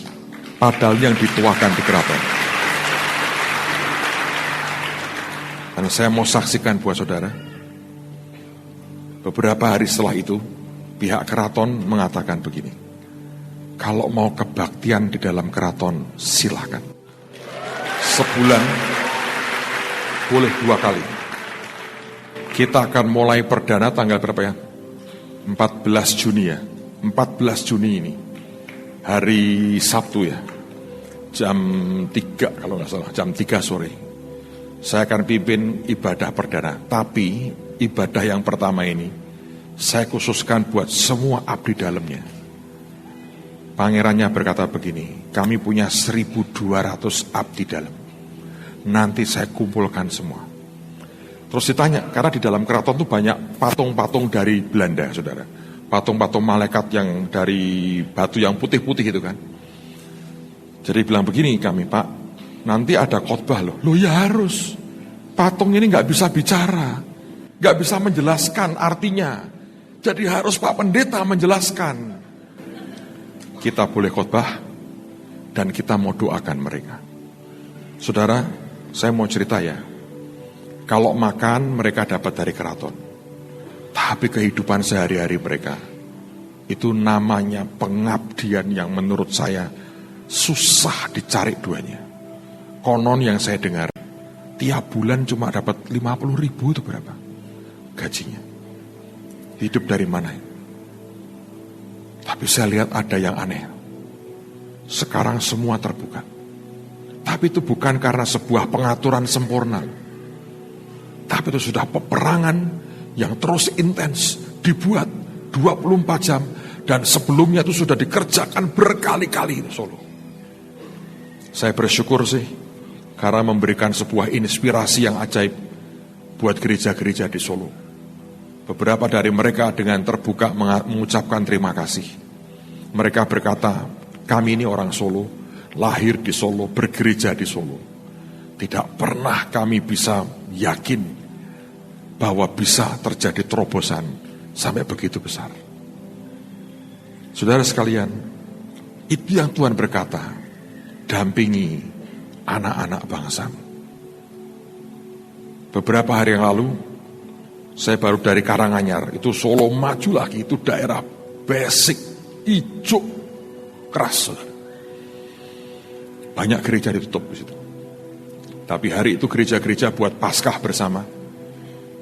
Padahal yang dituakan di keraton. Dan saya mau saksikan buat saudara. Beberapa hari setelah itu, pihak keraton mengatakan begini. Kalau mau kebaktian di dalam keraton, silakan. Sebulan boleh 2 kali. Kita akan mulai perdana tanggal berapa ya? 14 Juni ya. 14 Juni ini. Hari Sabtu ya. Jam 3 kalau nggak salah. Jam 3 sore. Saya akan pimpin ibadah perdana. Tapi ibadah yang pertama ini, saya khususkan buat semua abdi dalamnya. Pangerannya berkata begini, kami punya 1.200 abdi dalam. Nanti saya kumpulkan semua. Terus ditanya, karena di dalam keraton itu banyak patung-patung dari Belanda, saudara. Patung-patung malaikat yang dari batu yang putih-putih itu kan. Jadi bilang begini kami, Pak, nanti ada khotbah loh. Loh ya harus. Patung ini gak bisa bicara. Gak bisa menjelaskan artinya. Jadi harus Pak Pendeta menjelaskan. Kita boleh khotbah dan kita mau doakan mereka. Saudara, saya mau cerita ya. Kalau makan mereka dapat dari keraton. Tapi kehidupan sehari-hari mereka itu namanya pengabdian yang menurut saya susah dicari duanya. Konon yang saya dengar tiap bulan cuma dapat 50.000 itu berapa gajinya. Hidup dari mana? Tapi saya lihat ada yang aneh. Sekarang semua terbuka. Tapi itu bukan karena sebuah pengaturan sempurna. Tapi itu sudah peperangan yang terus intens. Dibuat 24 jam. Dan sebelumnya itu sudah dikerjakan berkali-kali di Solo. Saya bersyukur sih. Karena memberikan sebuah inspirasi yang ajaib. Buat gereja-gereja di Solo. Beberapa dari mereka dengan terbuka mengucapkan terima kasih. Mereka berkata, kami ini orang Solo, lahir di Solo, bergereja di Solo. Tidak pernah kami bisa yakin bahwa bisa terjadi terobosan sampai begitu besar. Saudara sekalian, itu yang Tuhan berkata, dampingi anak-anak bangsamu. Beberapa hari yang lalu, saya baru dari Karanganyar, itu Solo maju lagi, itu daerah basic, hijau, keras. Banyak gereja ditutup di situ. Tapi hari itu gereja-gereja buat Paskah bersama.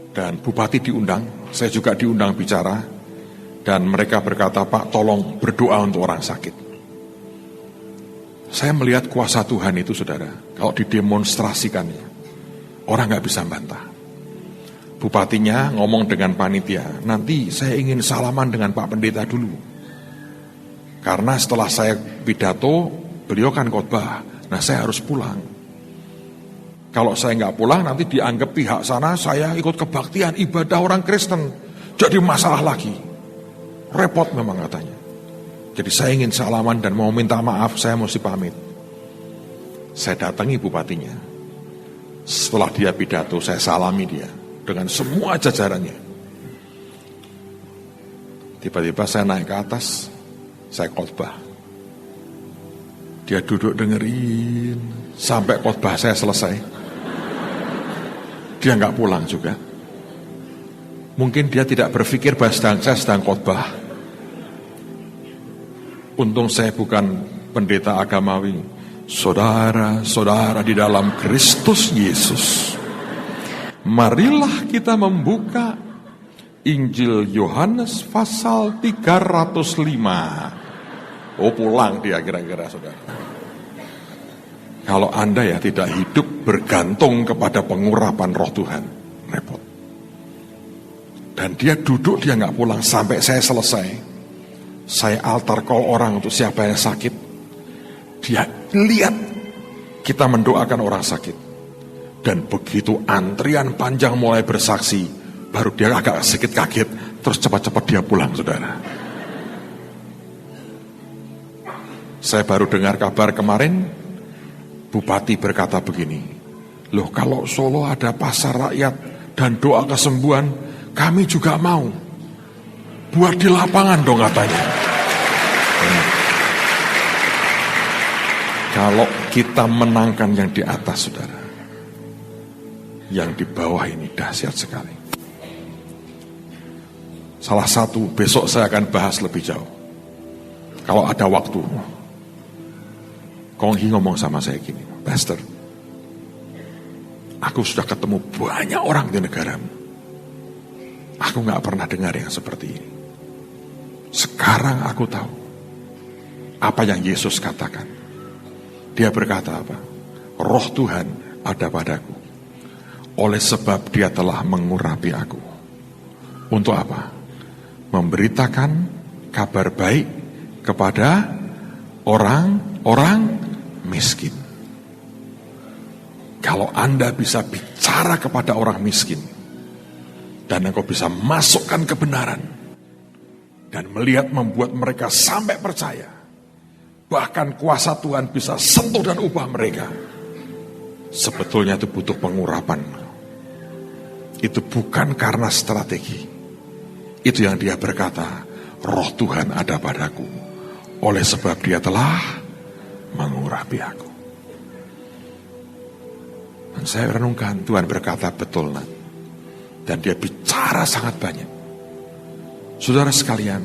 Dan Bupati diundang, saya juga diundang bicara. Dan mereka berkata, Pak tolong berdoa untuk orang sakit. Saya melihat kuasa Tuhan itu saudara, kalau didemonstrasikannya, orang gak bisa bantah. Bupatinya ngomong dengan panitia, nanti saya ingin salaman dengan Pak Pendeta dulu. Karena setelah saya pidato, beliau kan khotbah, nah saya harus pulang. Kalau saya nggak pulang, nanti dianggap pihak sana saya ikut kebaktian, ibadah orang Kristen. Jadi masalah lagi. Repot memang katanya. Jadi saya ingin salaman dan mau minta maaf, saya mesti pamit. Saya datangi bupatinya. Setelah dia pidato, saya salami dia dengan semua jajarannya. Tiba-tiba saya naik ke atas, saya khotbah. Dia duduk dengerin sampai khotbah saya selesai. Dia nggak pulang juga. Mungkin dia tidak berpikir bahwa saya sedang khotbah. Untung saya bukan pendeta agamawi. Saudara-saudara di dalam Kristus Yesus, marilah kita membuka Injil Yohanes pasal 305. Oh, pulang dia kira-kira, saudara. Kalau Anda ya tidak hidup bergantung kepada pengurapan Roh Tuhan, repot. Dan dia duduk, dia nggak pulang sampai saya selesai. Saya altar call orang untuk siapa yang sakit. Dia lihat kita mendoakan orang sakit. Dan begitu antrian panjang mulai bersaksi, baru dia agak sedikit kaget, terus cepat-cepat dia pulang, saudara. Saya baru dengar kabar kemarin, Bupati berkata begini, loh kalau Solo ada pasar rakyat dan doa kesembuhan, kami juga mau. Buat di lapangan dong katanya. Kalau kita menangkan yang di atas, saudara, yang di bawah ini dahsyat sekali. Salah satu, besok saya akan bahas lebih jauh. Kalau ada waktu. Kong Hee ngomong sama saya gini, Pastor, aku sudah ketemu banyak orang di negaramu. Aku gak pernah dengar yang seperti ini. Sekarang aku tahu apa yang Yesus katakan. Dia berkata apa? Roh Tuhan ada padaku. Oleh sebab dia telah mengurapi aku. Untuk apa? Memberitakan kabar baik kepada orang-orang miskin. Kalau Anda bisa bicara kepada orang miskin, dan engkau bisa masukkan kebenaran, dan melihat membuat mereka sampai percaya, bahkan kuasa Tuhan bisa sentuh dan ubah mereka. Sebetulnya itu butuh pengurapan. Itu bukan karena strategi. Itu yang dia berkata, Roh Tuhan ada padaku. Oleh sebab dia telah mengurapi aku. Dan saya renungkan, Tuhan berkata betul, nak. Dan dia bicara sangat banyak. Saudara sekalian,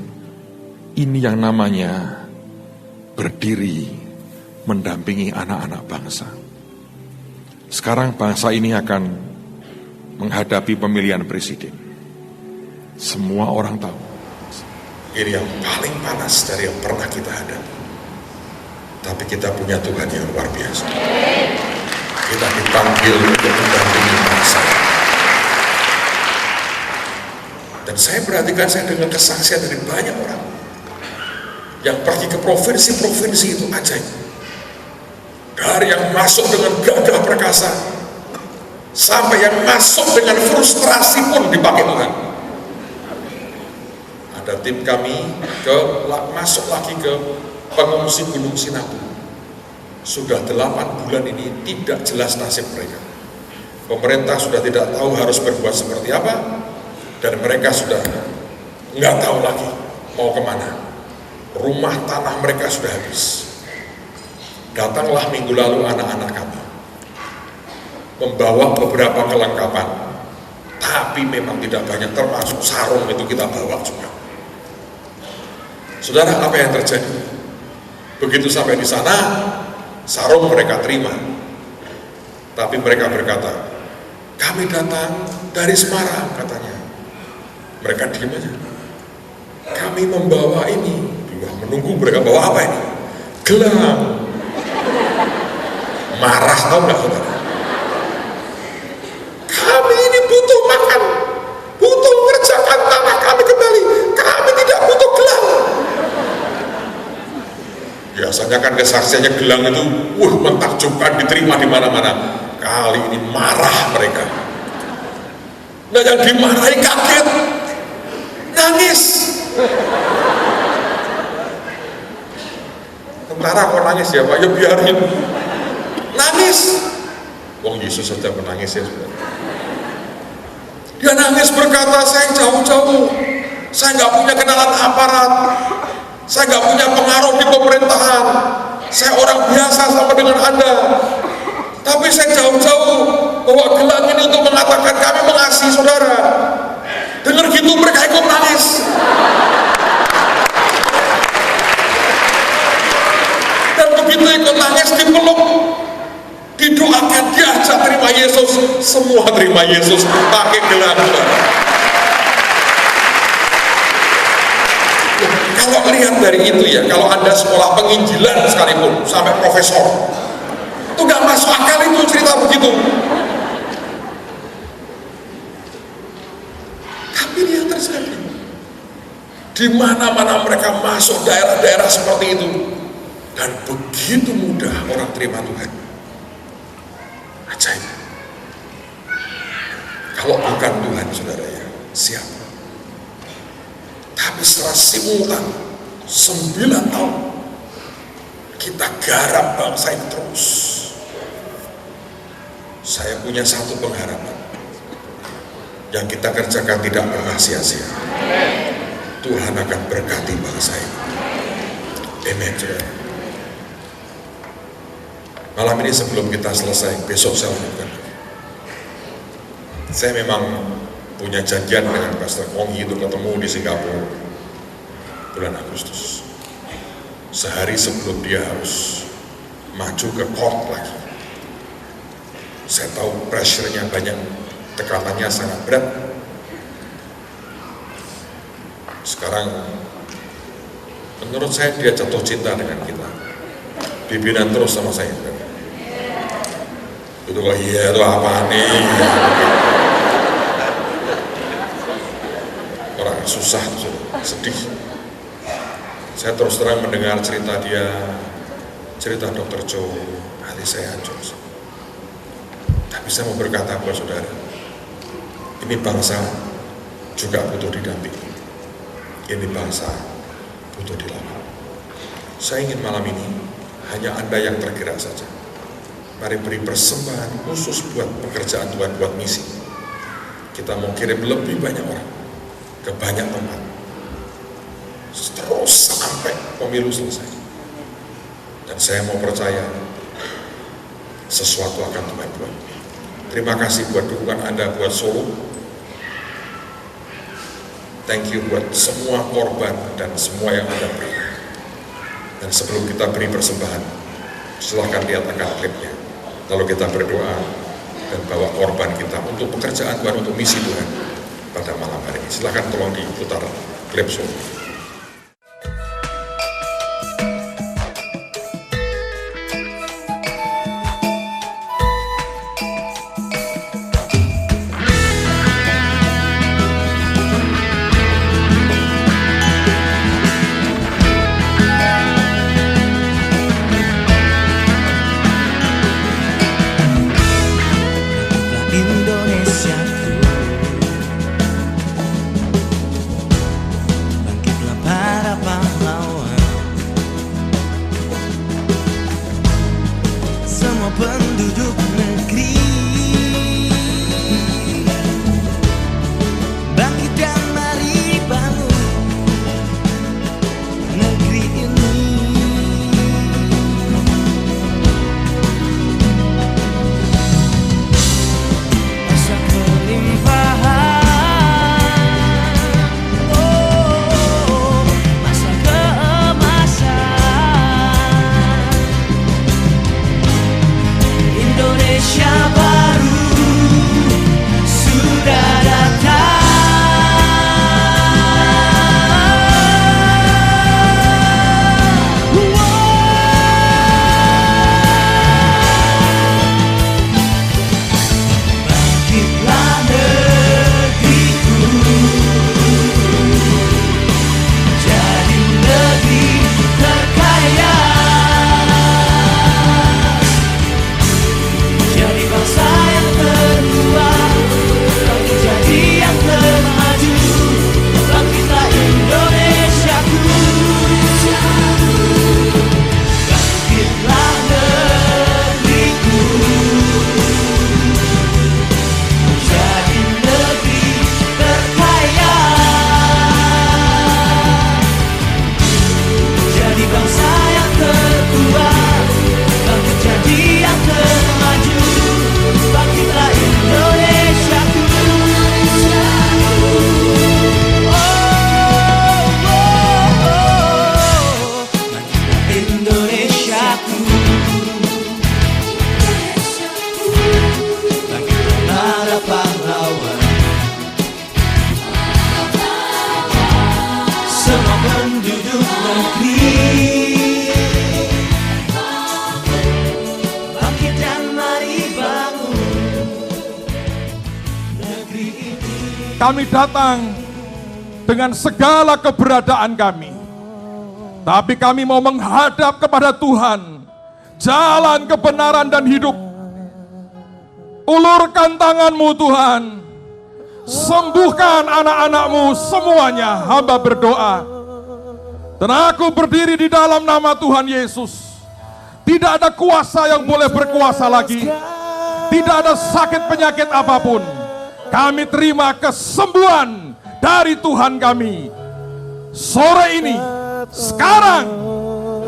ini yang namanya berdiri mendampingi anak-anak bangsa. Sekarang bangsa ini akan menghadapi pemilihan presiden. Semua orang tahu ini yang paling panas dari yang pernah kita hadapi. Tapi kita punya Tuhan yang luar biasa. Kita dipanggil untuk mendampingi bangsa. Dan saya perhatikan, saya dengar kesaksian dari banyak orang yang pergi ke provinsi-provinsi itu ajaib. Dari yang masuk dengan gagah perkasa, sampai yang masuk dengan frustrasi pun dipakai Tuhan. Ada tim kami masuk lagi ke pengungsi Gunung Sinabung. Sudah 8 bulan ini tidak jelas nasib mereka. Pemerintah sudah tidak tahu harus berbuat seperti apa, dan mereka sudah nggak tahu lagi mau kemana. Rumah tanah mereka sudah habis. Datanglah minggu lalu anak-anak kami, membawa beberapa kelengkapan, tapi memang tidak banyak, termasuk sarung itu kita bawa juga. Saudara, apa yang terjadi? Begitu sampai di sana, sarung mereka terima, tapi mereka berkata, kami datang dari Semarang, katanya. Mereka diam aja. Kami membawa ini. Menunggu mereka bawa apa ini? Gelang. Marah, tahu nggak saudara? Kami ini butuh makan, butuh mengerjakan tanah kami kembali. Kami tidak butuh gelang. Biasanya kan kesaksiannya gelang itu, mentakjubkan, diterima di mana-mana. Kali ini marah mereka. Nah, yang dimarahi kaget, nangis. Tentara kok nangis ya Pak? Ya biarin. nangis. Wong Yesus saja menangis ya saudara. Dia nangis berkata, saya jauh-jauh, saya nggak punya kenalan aparat, saya nggak punya pengaruh di pemerintahan, saya orang biasa sama dengan Anda, tapi saya jauh-jauh bawa gelang ini untuk mengatakan kami mengasihi saudara. Dengar gitu mereka ikut nangis. Dan begitu ikut nangis dipeluk, didoakan, diajak terima Yesus, semua terima Yesus pakai gelang. Kalau lihat dari itu ya, kalau Anda sekolah penginjilan sekalipun sampai profesor, itu gak masuk akal itu cerita begitu. Tapi dia terjadi. Di mana-mana mereka masuk daerah-daerah seperti itu, dan begitu mudah orang terima Tuhan. Ajaib. Kalau bukan Tuhan, saudara ya, siapa? Tapi setelah simultan 9 tahun kita garap bangsa ini terus. Saya punya satu pengharapan, yang kita kerjakan tidak pernah sia-sia. Tuhan akan berkati bangsa ini. Amen, saudara. Malam ini sebelum kita selesai, besok saya lakukan. Saya memang punya janjian dengan Pastor Konghi itu ketemu di Singapura bulan Agustus. Sehari sebelum dia harus maju ke court lagi. Saya tahu pressure-nya banyak, tekanannya sangat berat. Sekarang menurut saya dia jatuh cinta dengan kita. Pimpinan terus sama saya. Itu kok iya itu apa nih? Orang susah, sedih. Saya terus terang mendengar cerita dia, cerita Dr. Joe, hati saya hancur. Tapi saya mau berkata buat saudara, ini bangsa juga butuh didampingi. Ini bangsa butuh dilawan. Saya ingin malam ini hanya Anda yang tergerak saja. Mari beri persembahan khusus buat pekerjaan Tuhan, buat misi. Kita mau kirim lebih banyak orang ke banyak tempat, terus sampai pemilu selesai. Dan saya mau percaya sesuatu akan Tuhan buat. Terima kasih buat dukungan Anda buat Solo. Thank you buat semua korban dan semua yang Anda beri. Dan sebelum kita beri persembahan, silahkan lihat akan klipnya. Lalu kita berdoa dan bawa korban kita untuk pekerjaan Tuhan, untuk misi Tuhan pada malam hari ini. Silahkan tolong diputar klip Solo. kami datang dengan segala keberadaan kami. Tapi kami mau menghadap kepada Tuhan, jalan kebenaran dan hidup. Ulurkan tangan-Mu Tuhan, sembuhkan anak-anak-Mu semuanya, hamba berdoa. Dan aku berdiri di dalam nama Tuhan Yesus. Tidak ada kuasa yang boleh berkuasa lagi. Tidak ada sakit penyakit apapun. Kami terima kesembuhan dari Tuhan kami sore ini, sekarang,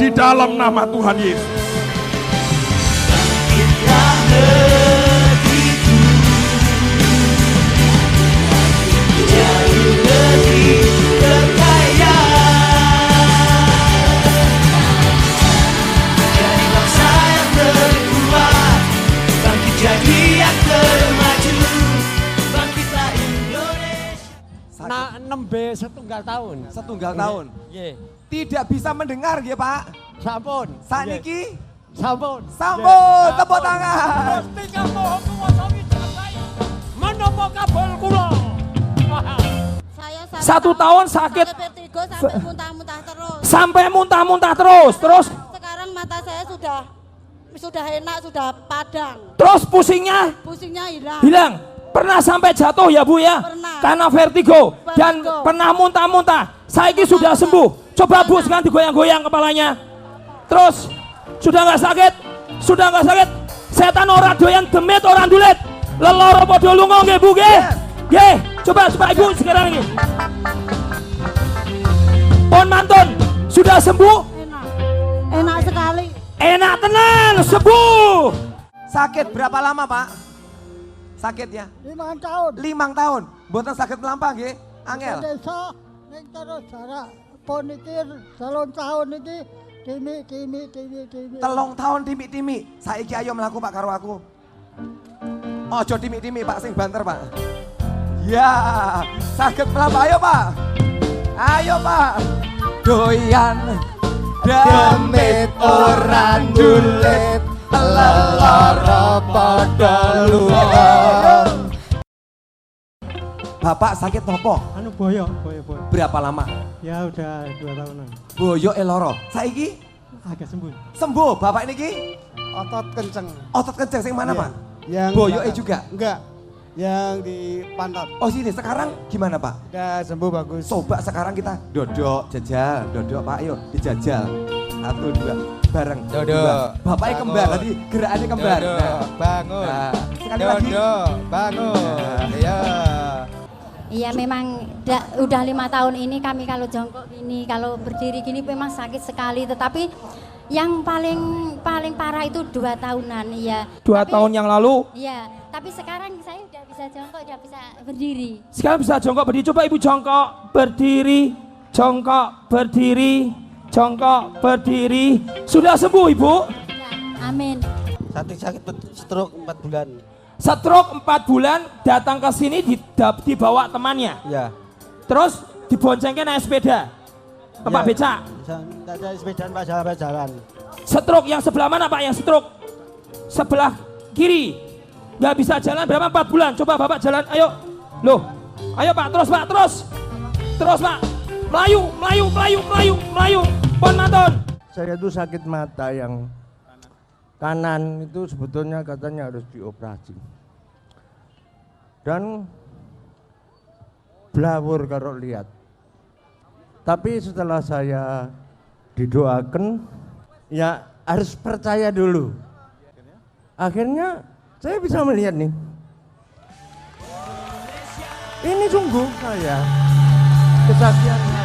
di dalam nama Tuhan Yesus. Nah, 6B setunggal tahun. Setunggal tahun. Nggih. Tidak bisa mendengar nggih, Pak. Sampun. Saniki Sampun. sampun, tepuk tangan. Gusti Kang kuwasa wijaksana. Menapa kabul kula? Saya 1 tahun sakit vertigo sampai muntah-muntah terus. sampai muntah-muntah terus Sekarang mata saya sudah enak, sudah padang. terus pusingnya Pusingnya hilang. hilang. Pernah sampai jatuh ya Bu ya? Pernah. Karena vertigo dan pernah muntah-muntah. Saiki sudah sembuh. Coba Bu sekarang digoyang-goyang kepalanya. Terus sudah nggak sakit? Sudah nggak sakit? Setan ora doyan demit orang dulit. Leloro padha lunga nggih Bu nggih. Nggih, coba Ibu sekarang ini. Pon mantun, sudah sembuh? Enak. Enak sekali. Enak tenan, sembuh. Sakit berapa lama, Pak? Sakitnya? 5 tahun. 5 tahun. Mboten sakit melampah nggih, angel. Desa ning terus jarak pon iki 3 tahun iki timi. 3 tahun timi-timi. Saiki ayo mlaku Pak karo aku. Ojo timi-timi Pak, sing banter Pak. Ya, sakit melampah ayo Pak. Ayo Pak. Doyan demit ora ndulit. Leloro padha lunga. Bapak sakit nopo? Anu boyo. Berapa lama? Ya udah 2 tahunan. Boyo eloro. Saiki Agak sembuh. sembuh. Bapak niki Otot kenceng. otot kenceng sing mana, Iya. Pak? Yang Boyo belakang. juga. Enggak. Yang di pantat. Oh sini sekarang gimana Pak? Udah sembuh bagus. Coba sekarang kita dodok jajal, dodok Pak ayo dijajal. 1, 2 bareng. Dodok. Bapaknya kembar tadi gerakannya kembar. Dodok, bangun. Nah, sekali lagi. Dodok, bangun. Iya. Iya memang udah 5 tahun ini kami kalau jongkok gini, kalau berdiri gini memang sakit sekali. Tetapi yang paling parah itu 2 tahunan, iya. 2 tahun yang lalu. Iya, tapi sekarang saya udah bisa jongkok, udah bisa berdiri. Sekarang bisa jongkok berdiri. Coba Ibu jongkok berdiri, jongkok berdiri, jongkok berdiri. Sudah sembuh Ibu? Ya, amin. Sakit stroke 4 bulan. Stroke 4 bulan, datang ke sini dibawa temannya. Ya. Terus diboncengkan naik sepeda. Ke Pak Becak. Ada sepedaan Pak jalan. Stroke yang sebelah mana Pak yang stroke? Sebelah kiri. Nggak bisa jalan berapa 4 bulan. Coba Bapak jalan, ayo. Loh, ayo Pak, terus Pak, terus. Terus Pak, melayu. Pon mantun. Saya itu sakit mata yang kanan itu sebetulnya katanya harus dioperasi. Dan blawur kalau lihat. Tapi setelah saya didoakan, ya harus percaya dulu. Akhirnya saya bisa melihat nih. Ini sungguh saya kesaksian saya.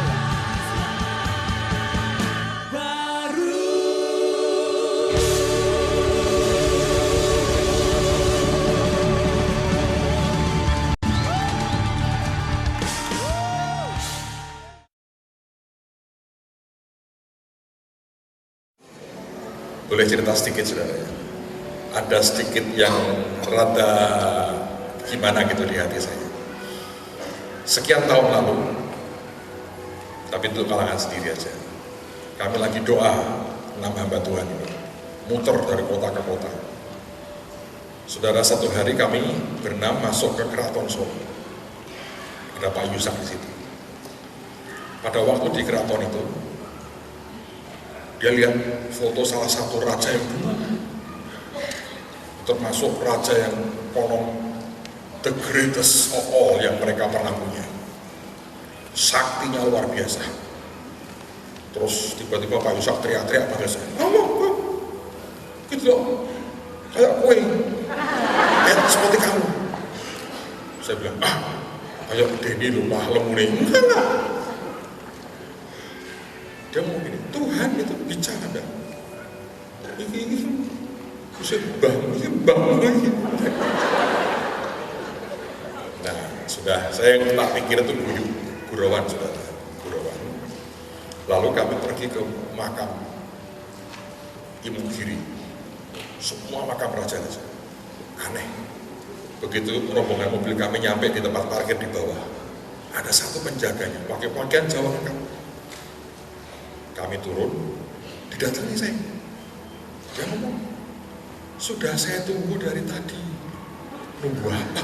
Boleh cerita sedikit saudara ya? Ada sedikit yang rada gimana gitu di hati saya. Sekian tahun lalu, tapi itu kalangan sendiri aja. Kami lagi doa 6 hamba Tuhan ini, muter dari kota ke kota. Saudara, satu hari kami berenam masuk ke Keraton Solo. Ada Pak Yusak di situ. Pada waktu di keraton itu, dia lihat foto salah satu raja yang dulu, termasuk raja yang konon the greatest of all yang mereka pernah punya. Saktinya luar biasa. Terus tiba-tiba Pak Yusak teriak-teriak pada saya, ngomong, gitu loh, kayak kue, kayak seperti kamu. Saya bilang, kayak Denny loh, mahlem nih. Enggak. Dia mau gini, Tuhan itu bicara enggak? Ini bang lagi. Nah, sudah, saya yang tak pikir itu gurauan, saudara, gurauan. Lalu kami pergi ke makam Imogiri, semua makam raja-raja. Aneh. Begitu rombongan mobil kami nyampe di tempat parkir di bawah, ada satu penjaganya, pakai pakaian Jawa lengkap. Kami turun, didatangi saya. Dia ngomong, sudah saya tunggu dari tadi. Nunggu apa?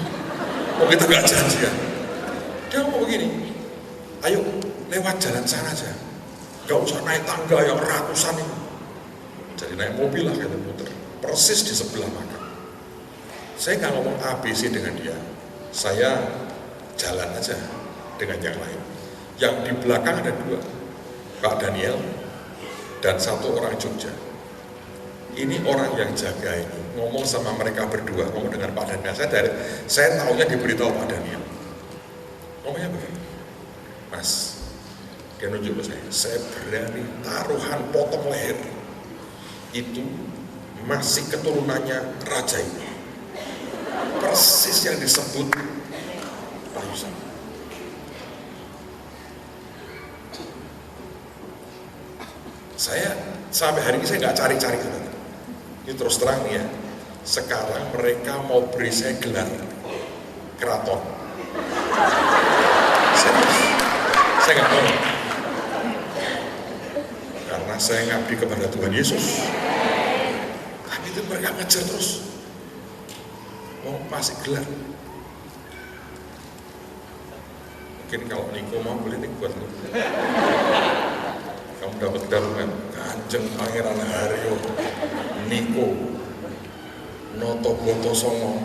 Oh, kita gak janjian. Dia ngomong begini, ayo lewat jalan sana aja, gak usah naik tangga yang ratusan ini. Jadi naik mobil lah, kita puter, persis di sebelah makam. Saya nggak ngomong ABC dengan dia, saya jalan aja dengan yang lain. Yang di belakang ada dua, Pak Daniel dan satu orang Jogja. Ini orang yang jaga ini ngomong sama mereka berdua, ngomong dengan Pak Daniel. Saya taunya diberitahu Pak Daniel. Ngomongnya begini, Mas, dia nunjuk ke saya berani taruhan potong leher. Itu masih keturunannya raja ini. Persis yang disebut Pak Yusak. Saya sampai hari ini saya nggak cari-cari, ini terus terang nih ya. Sekarang mereka mau beri saya gelar keraton. Saya nggak mau, karena saya ngabdi kepada Tuhan Yesus. Tapi itu mereka ngejar terus, mau kasih gelar. Mungkin kalau Niko mau boleh nih buat lu. Kamu dapat garungan Kanjeng Pangeran Haryo Niko Noto Boto Songo,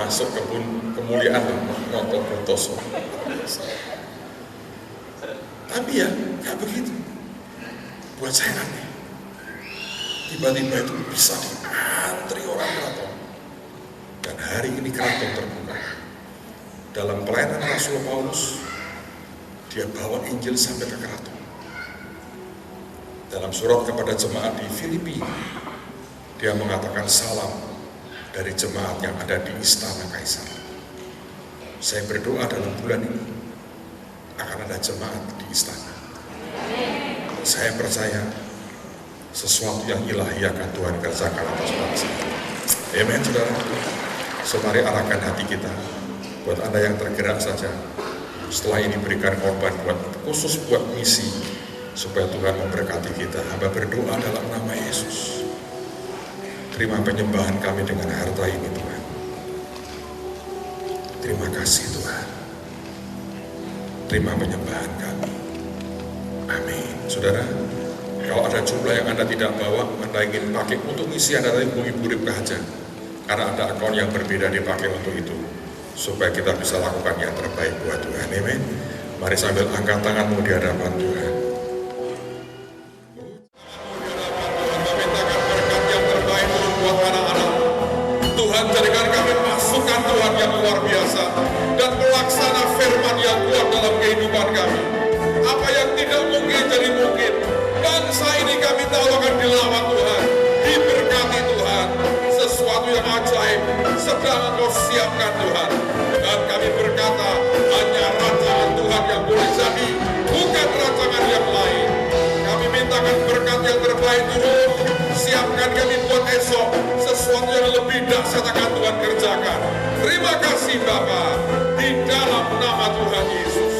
masuk kebun kemuliaan Noto Boto Songo. Tapi ya nggak begitu. Buat saya aneh, tiba-tiba itu bisa diantri orang keraton. Dan hari ini keraton terbuka. Dalam pelayanan Rasul Paulus, dia bawa Injil sampai ke keraton. Dalam surat kepada jemaat di Filipi, dia mengatakan salam dari jemaat yang ada di istana Kaisar. Saya berdoa dalam bulan ini akan ada jemaat di istana. Saya percaya sesuatu yang ilahi akan Tuhan kerjakan atas bangsa. Amin, saudara. So, mari arahkan hati kita. Buat Anda yang tergerak saja, setelah ini berikan korban khusus buat misi, supaya Tuhan memberkati kita. Hamba berdoa dalam nama Yesus. Terima penyembahan kami dengan harta ini, Tuhan. Terima kasih, Tuhan. Terima penyembahan kami. Amin. Saudara, kalau ada jumlah yang Anda tidak bawa, Anda ingin pakai untuk misi, Anda hubungi Bu Ripka aja. Karena ada akun yang berbeda dipakai untuk itu, supaya kita bisa lakukan yang terbaik buat Tuhan. Amin. Mari sambil angkat tanganmu di hadapan Tuhan. Tuhan, jadikan kami pasukan Tuhan yang luar biasa dan pelaksana firman yang kuat dalam kehidupan kami. Apa yang tidak mungkin jadi mungkin. Bangsa ini kami tahu akan dilawan Tuhan, diberkati Tuhan. Sesuatu yang ajaib sedang Engkau siapkan Tuhan. Dan kami berkata, hanya rancangan Tuhan yang boleh jadi, bukan rancangan yang lain. Kami mintakan berkat yang terbaik turun. Siapkan kami buat esok, sesuatu yang lebih dahsyat akan Tuhan kerjakan. Terima kasih Bapa, di dalam nama Tuhan Yesus.